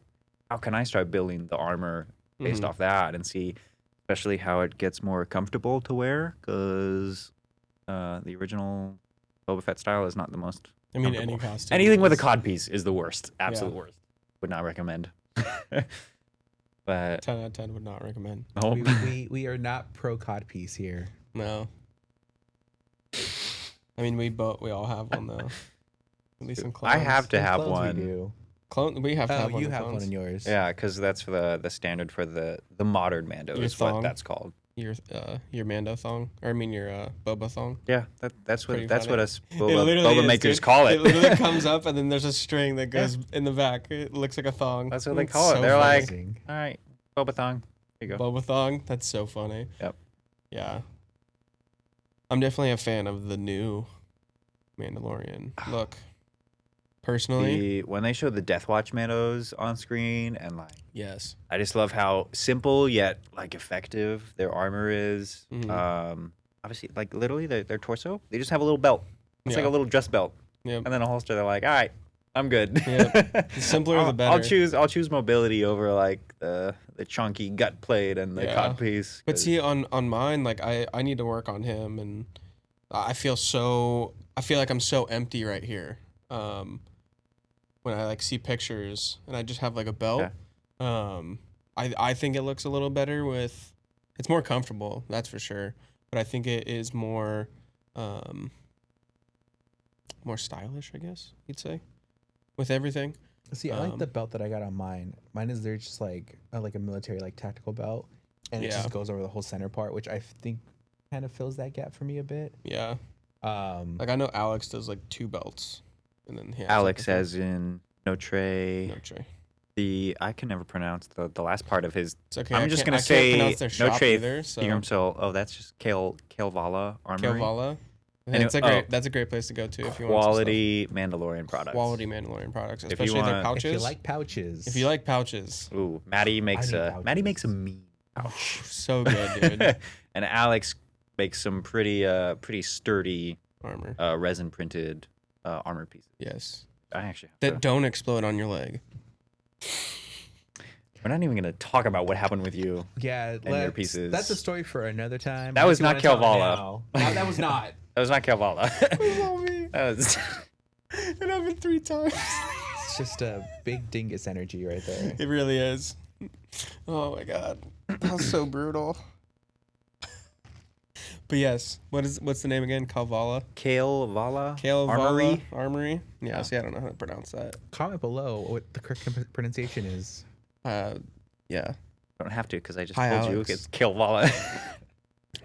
how can I start building the armor based off that and see, especially how it gets more comfortable to wear, because the original Boba Fett style is not the most. I mean, comfortable. any costume. Anything with a is codpiece is the worst. Absolute worst. Would not recommend. But 10 out of 10 would not recommend. oh, we are not pro codpiece here. No. I mean, we all have one though. At least in clones. I have to In have clones one. We do. We have to Oh, have one. you in have clones. one in yours. yeah, because that's the standard for the modern Mando Your is what thong. that's called. Your Mando thong, or I mean your Boba thong. Yeah, that's Pretty what funny. us It Boba, literally Boba is, makers dude. call it. It literally comes up, and then there's a string that goes in the back. It looks like a thong. That's what they It's call it. so They're funny. like, Amazing. all right, Boba thong. Here you go. Boba thong. That's so funny. Yep. Yeah. I'm definitely a fan of the new Mandalorian look. Personally, When they show the Death Watch Mandos on screen, and like, yes. I just love how simple yet like effective their armor is. Mhm. Obviously, like literally their torso, they just have a little belt. It's like a little dress belt, Yep. and then a holster. They're like, all right, I'm good. Yep. The simpler the better. I'll choose mobility over like the chunky gut plate and the Yeah. codpiece. But see, on mine, like I need to work on him, and I feel like I'm so empty right here. When I like see pictures and I just have like a belt, I think it looks a little better with. It's more comfortable, that's for sure. But I think it is more stylish, I guess you'd say, with everything. See, I like the belt that I got on mine. Mine is there's just like a military like tactical belt, and it Yeah. just goes over the whole center part, which I think kind of fills that gap for me a bit. Yeah. Like I know Alex does like 2 belts, and then he has, Alex, like, as in Notre. Notre. I can never pronounce the last part of his. It's okay. I'm I just can't- gonna I can't say pronounce their shop Notre either, so- Theorem. So, that's just Kalevala Armory. Kalevala. Anyway- That's a great place to go to if you want some Quality Mandalorian stuff. products. Quality Mandalorian products, If you especially their want- pouches. If you like pouches. If you like pouches, Ooh, Maddie makes need a pouches. mean pouch. so good, dude. And Alex makes some pretty sturdy Armor. resin printed armor pieces. Yes. I actually have That to, don't explode on your leg. we're not even gonna talk about what happened with you. Yeah, your pieces. That's a story for another time. That was Unless not you wanna tell it Kalevala. now. No, that was not. That was not Kalevala. me. That was It happened 3 times. It's just a big dingus energy right there. It really is. Oh my god. That was so brutal. But yes, what's the name again? Kalevala? Kalevala Kalevala Armory. Armory? Yeah, see, I don't know how to pronounce that. Comment below what the correct pronunciation is. Yeah. Don't have to because I just Hi, told you Alex. it's Kalevala.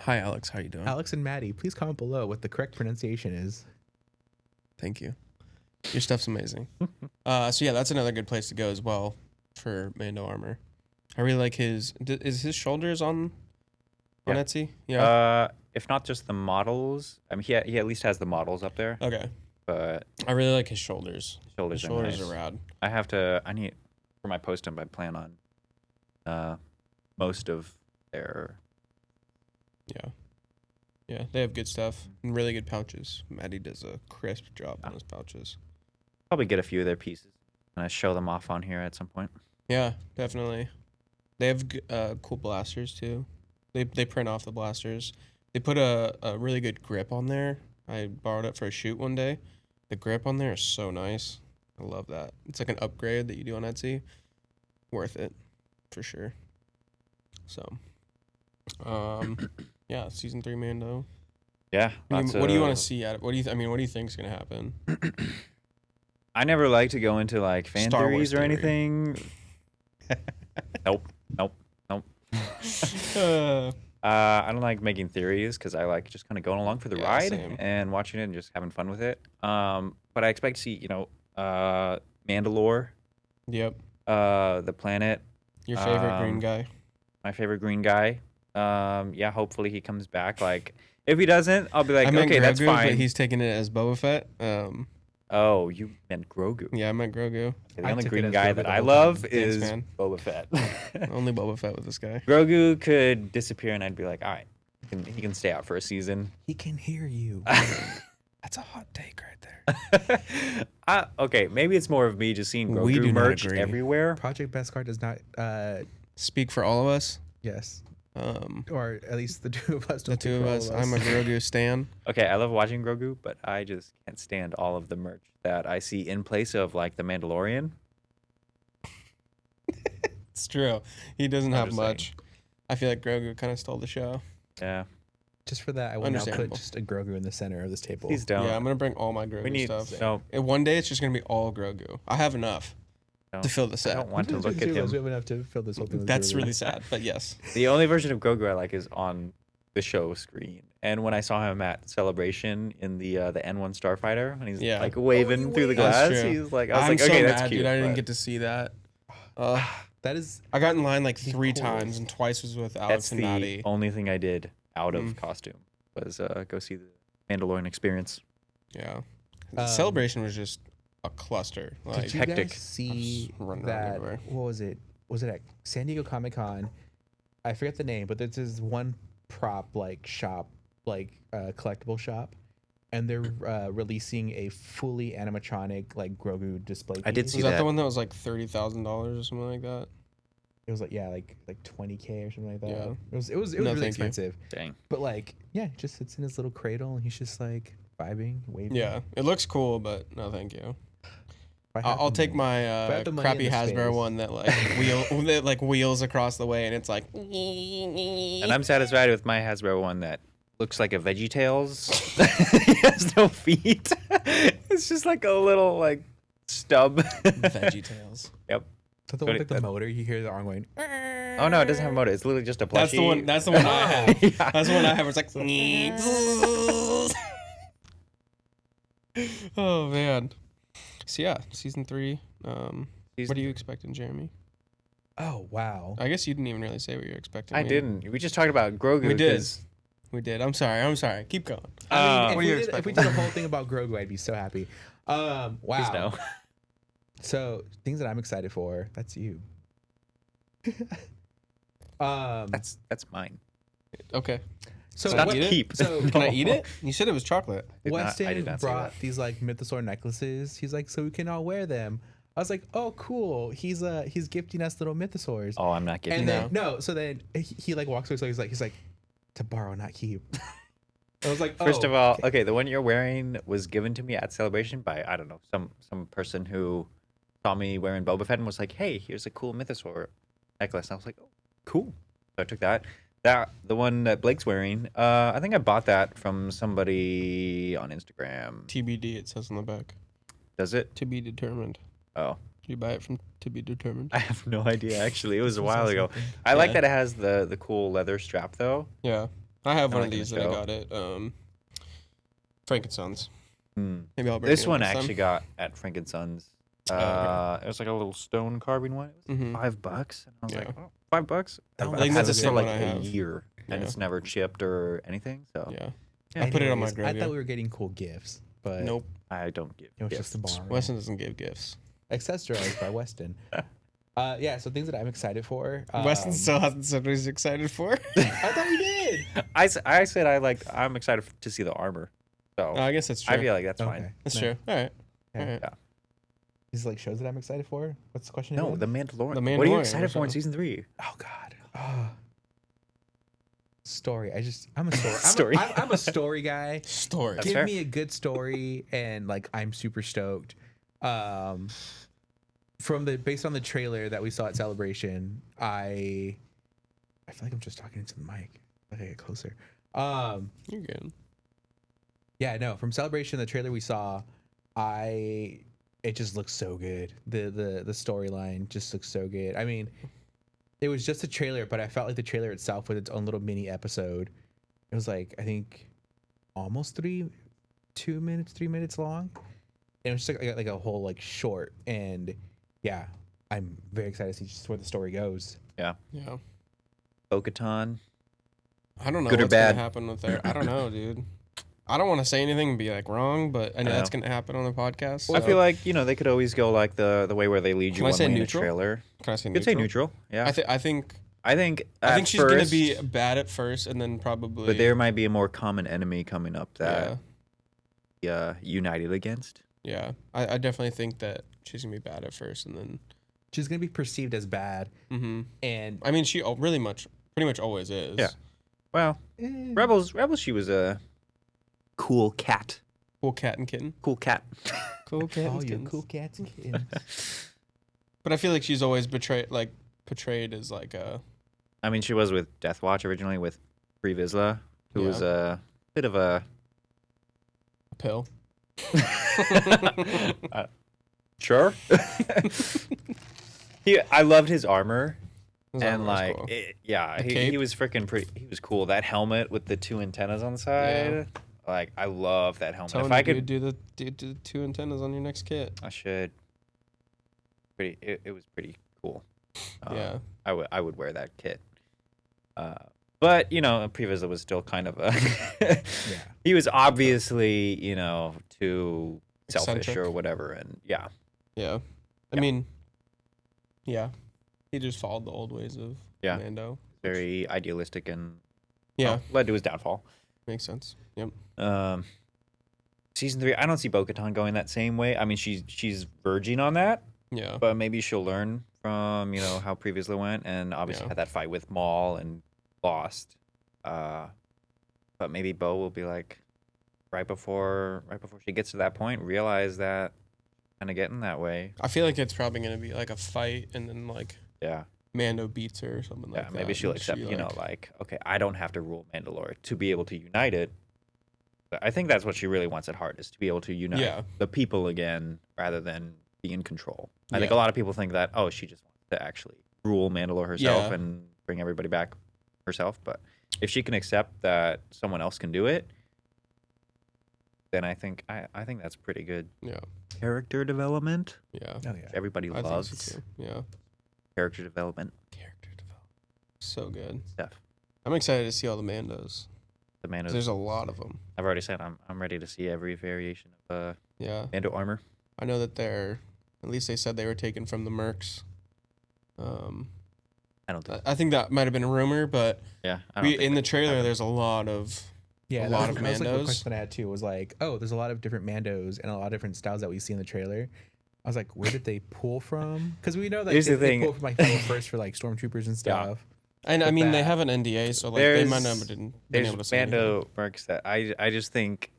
Hi, Alex. How you doing? Alex and Maddie, please comment below what the correct pronunciation is. Thank you. Your stuff's amazing. So yeah, that's another good place to go as well for Mando armor. I really like his. Is his shoulders on Yeah. Etsy? Yeah. If not just the models, I mean, he at least has the models up there. Okay. But I really like his shoulders. shoulders, His shoulders are nice. are rad. I need for my post-up. I plan on most of their. Yeah. Yeah, they have good stuff and really good pouches. Maddie does a crisp job on his pouches. Probably get a few of their pieces and I show them off on here at some point. Yeah, definitely. They have cool blasters too. They print off the blasters. They put a really good grip on there. I borrowed it for a shoot one day. The grip on there is so nice. I love that. It's like an upgrade that you do on Etsy. Worth it, for sure. So, yeah, season 3 Mando. Yeah. What do you want to see out of? What do you think is gonna happen? I never like to go into like fan Star Wars theories or theory. anything. Nope. Uh, I don't like making theories because I like just kind of going along for the Yeah, ride same. and watching it and just having fun with it. But I expect to see, Mandalore, yep. the planet, Your favorite green guy. my favorite green guy. Yeah, hopefully he comes back. Like, if he doesn't, I'll be like, I meant okay, Grogu, that's fine. but he's taking it as Boba Fett. Oh, you meant Grogu. Yeah, I meant Grogu. The I only took it green as guy Grogu that the I whole love time. is man. Boba Fett. Only Boba Fett with this guy. Grogu could disappear, and I'd be like, all right, he can stay out for a season. He can hear you. That's a hot take right there. Okay, maybe it's more of me just seeing We do Grogu not merch agree. everywhere. Project Beskar does not. Speak for all of us. Yes, Um, or at least the two of us. the don't two speak of for all us. I'm a Grogu stan. Okay, I love watching Grogu, but I just can't stand all of the merch that I see in place of like the Mandalorian. It's true. He doesn't I'm have just much. I feel like Grogu kind of stole the show. Yeah, Just for that, I will now put Understandable. just a Grogu in the center of this table. please don't. Yeah, I'm gonna bring all my Grogu we need stuff. no. And one day it's just gonna be all Grogu. I have enough no, to fill the I set. don't want to look at We him. have enough to fill this whole thing. with That's Grogu. really sad, but yes. The only version of Grogu I like is on the show screen. And when I saw him at Celebration in the N1 Starfighter, and he's Yeah. like waving through the That's glass, true. he's like, I was I'm like, so okay, mad, that's cute. dude. I didn't but get to see that. That is I got in line like The 3 coolest. times, and twice was with that's Alex and the Maddie. only thing I did out of Mm. costume was go see the Mandalorian experience. Yeah. Um, Celebration was just a cluster. Like, Did you hectic. guys see I'm just running around that? everywhere. What was it? Was it at San Diego Comic-Con? I forget the name, but there's this one prop like shop, like collectible shop, and they're releasing a fully animatronic like Grogu display. I did piece. see was that that. the one that was like $30,000 or something like that? It was like like $20K or something like that. Yeah. It was No, really thank you. expensive. Dang. But like, yeah, he just sits in his little cradle and he's just like vibing, waving. Yeah. It looks cool, but no, thank you. If I had I'll the take money- my I had the money crappy and the Hasbro space. one that like wheels across the way, and it's like. And I'm satisfied with my Hasbro one that looks like a Veggie Tales. It has no feet. It's just like a little like stub. Veggie Tales. Yep. But the But one it- with the that- motor, you hear the arm going. Oh no, it doesn't have a motor. It's literally just a plushie. That's the one. That's the one I have. Yeah. That's the one I have. It's like. oh man. So yeah, season 3. What are you expecting, Jeremy? Oh wow. I guess you didn't even really say what you're expecting. I didn't. We just talked about Grogu. We did. 'cause, We did. I'm sorry. Keep going. I mean, what are you if we expecting? did a whole thing about Grogu, I'd be so happy. Wow. Please no. So things that I'm excited for. That's you. That's mine. Okay. So It's not what- to keep. So Can I eat it? You said it was chocolate. I Weston did not say brought that. these like Mythosaur necklaces. He's like, so we can all wear them. I was like, oh, cool. He's gifting us little Mythosaurs. Oh, I'm not giving and that. then no, so then he like walks away. So he's like to borrow, not keep. I was like, First oh, of all, okay, the one you're wearing was given to me at Celebration by, I don't know, some person who saw me wearing Boba Fett and was like, hey, here's a cool Mythosaur necklace. And I was like, oh, cool. So I took that. The one that Blake's wearing, I think I bought that from somebody on Instagram. TBD. It says on the back. Does it? To be determined. Oh, Did you buy it from To Be Determined? I have no idea, actually. It was a This while says ago. something. I like Yeah. that it has the cool leather strap, though. Yeah, I have I one like of in these the that I show. got at Frankenstein's. Hmm. Maybe I'll bring This it one I next time. actually got at Frankenstein's. okay. It was like a little stone carving one. It was Mhm. $5, and I was Yeah. like, oh, $5. That I've was had so this good. for like One I a have. year, and Yeah. it's never chipped or anything. So Yeah. Yeah. I put it on my Anyways, I graveyard. thought we were getting cool gifts, but Nope. I don't give. it was just a gifts. bar. Weston doesn't give gifts. Accessorized by Weston. Yeah, so things that I'm excited for. Weston still hasn't said what he's excited for. I thought we did. I said I'm excited to see the armor. So I guess that's true. I feel like that's Okay. fine. That's No. true. All right. Yeah. All right. Yeah. These like shows that I'm excited for. What's the question? No, again? the Mandalorian. The What are you Mandalorian, excited for in so- season 3? Oh God. Story. I'm a story. Story. I'm a story guy. Story. That's Give fair. me a good story, and like I'm super stoked. Based on the trailer that we saw at Celebration, I feel like I'm just talking into the mic. I gotta get closer. You're good. Yeah, no. From Celebration, the trailer we saw, it just looks so good. The storyline just looks so good. I mean, it was just a trailer, but I felt like the trailer itself was its own little mini episode. It was like, I think almost 3 minutes long. And it was just like a whole like short. And yeah, I'm very excited to see just where the story goes. Yeah. Bo-Katan. I don't know Good or what's bad? gonna happen with her. I don't know, dude. I don't want to say anything and be like wrong, but I know I that's know. gonna happen on the podcast. I so- feel like they could always go like the way where they lead you Can I one say way in a neutral? trailer. Can I say You could say neutral. Yeah. I think I think she's gonna first, be bad at first, and then probably. But there might be a more common enemy coming up that Yeah. united against. Yeah. I definitely think that she's gonna be bad at first, and then. She's gonna be perceived as bad, Mm-hmm. and I mean, she pretty much always is. Yeah. Well, Rebels, she was a cool cat. Cool cat and kitten. Cool cat. Cool cat. all and you kittens. cool cats and kittens. But I feel like she's always portrayed as like a. I mean, she was with Death Watch originally with Brie Vizsla, who Yeah. was a bit of a. A pill. Sure. I loved his armor. His And armor was like, cool. yeah, The he cape? was freaking pretty. He was cool. That helmet with the 2 antennas on the side, like I love that helmet. Tony, if I could, do the 2 antennas on your next kit. I should. It was pretty cool. Yeah. I would wear that kit. But Previs was still kind of a. Yeah. He was obviously too selfish Eccentric. or whatever, and yeah. Yeah. I Yeah. mean, yeah. He just followed the old ways of Yeah. Mando. Very idealistic and Yeah. led to his downfall. Makes sense. Yep. Season 3, I don't see Bo-Katan going that same way. I mean, she's verging on that, Yeah. but maybe she'll learn from how previously went, and obviously Yeah. had that fight with Maul and lost. But maybe Bo will be like, right before she gets to that point, realize that kind of getting that way. I feel like it's probably going to be like a fight and then like Yeah, Mando beats her or something like yeah. that. Maybe she'll and accept, she, like, okay, I don't have to rule Mandalore to be able to unite it. But I think that's what she really wants at heart, is to be able to unite Yeah. the people again rather than be in control. I think Yeah. a lot of people think that, she just wants to actually rule Mandalore herself Yeah. and bring everybody back herself. But if she can accept that someone else can do it, then I think that's pretty good Yeah. character development. Yeah. Oh yeah. Everybody I think loves so too. Yeah. character development Character development. So good. stuff. I'm excited to see all the Mandos. The 'Cause Mando. there's a lot of them. I've already said I'm ready to see every variation of Yeah. Mando armor. I know that they're, at least they said they were taken from the Mercs. I don't think. I think that might have been a rumor, but Yeah. I don't think in the that's trailer, happened. there's a lot of, Yeah, a that lot was- of that was, like, the Mandos. question I had too was like, oh, there's a lot of different Mandos and a lot of different styles that we see in the trailer. I was like, where did they pull from? Because we know that Here's the they thing. pull from like Final First for like stormtroopers and stuff. and I With mean, they that, have an NDA, so like they might not there's- have been There's able to say anything. Mando mercs that I just think.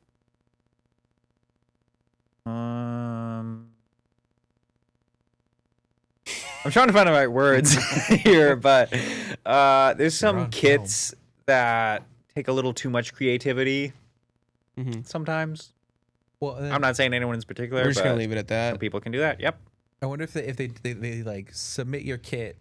I'm trying to find the right words here, but there's You're some on kits that take a little too much creativity Mm-hmm. sometimes. Well, and then I'm not saying anyone in particular, We're just but gonna leave it at some that. people can do that. Yep. I wonder if they like submit your kit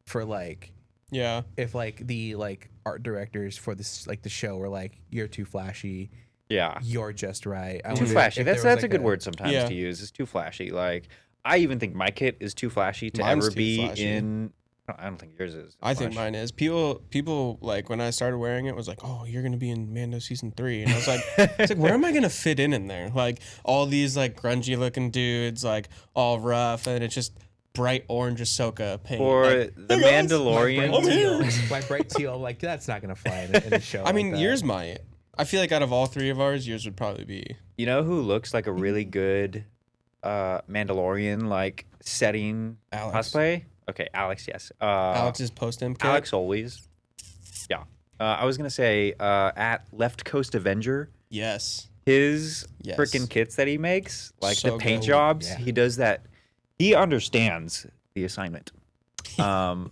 for like Yeah. if like the like art directors for this like the show were like you're too flashy, Yeah. you're just right. I Too wonder flashy. if there That's was, a like, good word sometimes Yeah. to use. It's too flashy. Like I even think my kit is too flashy to Mine's ever too be flashy. in. I don't think yours is. I think flash. mine is. People like when I started wearing it was like, oh, you're gonna be in Mando season 3, and I was like, it's like, where am I gonna fit in there? Like all these like grungy looking dudes, like all rough, and it's just bright orange Ahsoka paint. For Like, the "Hey, guys." Mandalorian, I'm here. my bright teal, like that's not gonna fly in the show. I mean, like that. yours might. I feel like out of all three of ours, yours would probably be. you know who looks like a really good Mandalorian like setting Alex. cosplay? Okay, Alex. Yes. Alex's post-imp kit. Alex always. Yeah. I was gonna say at Left Coast Avenger, Yes. his Yes. freaking kits that he makes, like So the paint good. jobs, Yeah. he does that. He understands the assignment.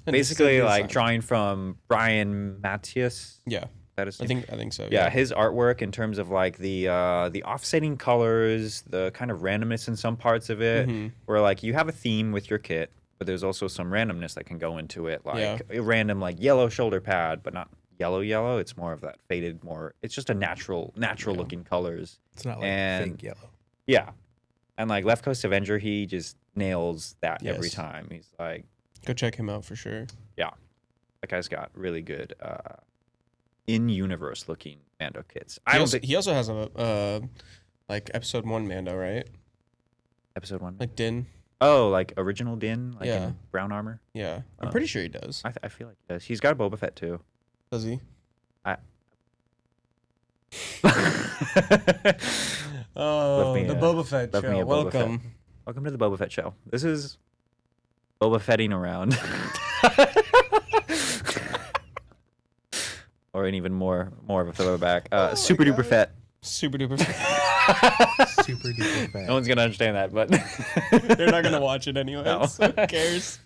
Basically, the like assignment. drawing from Brian Matthias. Yeah. That is. I think so. Yeah, his artwork in terms of like the offsetting colors, the kind of randomness in some parts of it, Mhm. where like you have a theme with your kit, but there's also some randomness that can go into it, like Yeah. a random like yellow shoulder pad, but not yellow. It's more of that faded, more. It's just a natural looking colors. it's not like and- fake yellow. Yeah, and like Left Coast Avenger, he just nails that every Yes. time. He's like, Go check him out for sure. that guy's got really good in-universe looking Mando kits. I He don't also, think he also has a like episode 1 Mando, right? episode 1. Like Din. Oh, like original Din, like Yeah. in brown armor. Yeah. I'm Oh. pretty sure he does. I feel like he does. He's got a Boba Fett too. Does he? Oh, me the a- Boba Fett love me show. a Boba Fett. Welcome. Welcome to the Boba Fett show. This is Boba Fetting around. Or an even more of a throwback. my Super duper God. Fett. Super duper. Super duper fat. No one's gonna understand that, but They're not gonna watch it anyway. No. So who cares?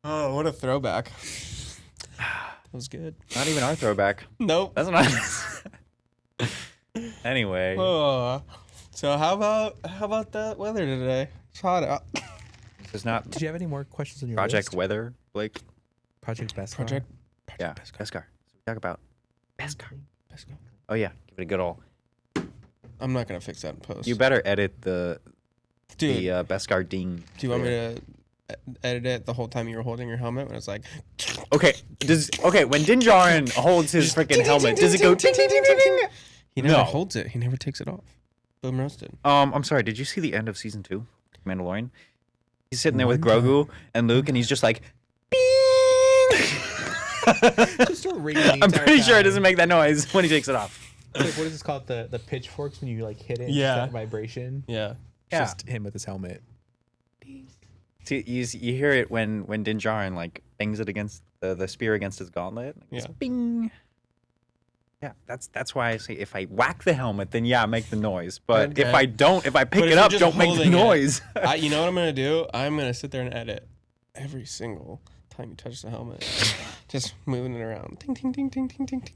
Oh, what a throwback. That was good. Not even our throwback. Nope. That's not. Anyway, So how about that weather today? It's hot out. this is not Did you have any more questions on your Project list? Weather, Blake. Project Beskar? Project. Yeah, Beskar. Beskar. So we talk about Beskar. Beskar. Oh yeah, give it a good ol'. I'm not gonna fix that in post. You better edit the Dude, Beskar ding. do you want me to edit it the whole time you were holding your helmet when it's like? Okay, when Din Djarin holds his freaking helmet, does it go ting ting ting ting ting? He never No. holds it. He never takes it off. Boom roasted. I'm sorry. Did you see the end of season 2, Mandalorian? He's sitting there with Grogu and Luke, and he's just like, bing. Just start ringing the I'm entire pretty sure it time. doesn't make that noise when he takes it off. It's like, what is this called? The pitchforks when you like hit it. Yeah. That vibration. Yeah. It's Yeah. just him with his helmet. See, you hear it when Din Djarin like bangs it against the spear against his gauntlet. Like, Yeah. Bing. Yeah, that's why I say if I whack the helmet, then yeah, make the noise. But Okay. if I don't, if I pick But if it you're up, just don't make the holding it, noise. You know what I'm gonna do? I'm gonna sit there and edit every single time you touch the helmet, just moving it around. Ting ting ting ting ting ting ting.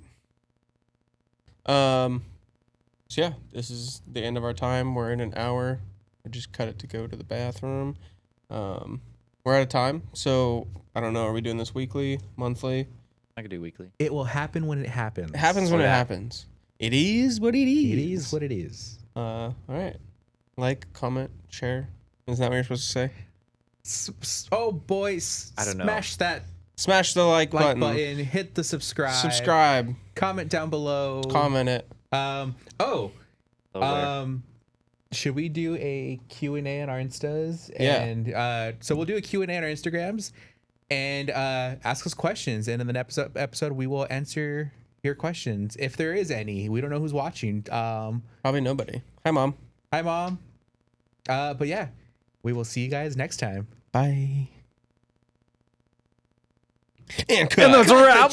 So yeah, this is the end of our time. We're in an hour. I just cut it to go to the bathroom. We're out of time, so I don't know. Are we doing this weekly, monthly? I could do weekly. It will happen when it happens. It happens when it happens. It is what it is. It is what it is. All right. Like, comment, share. Is that what you're supposed to say? Oh, boys. I don't know. Smash the like button. Hit the subscribe. Subscribe. Comment down below. Comment it. Should we do a Q&A on our Instas? Yeah. And so we'll do a Q&A on our Instagrams and ask us questions. And in the next episode, we will answer your questions if there is any. We don't know who's watching. Probably nobody. Hi, Mom. Hi, Mom. But yeah, we will see you guys next time. Bye. And And that's a wrap.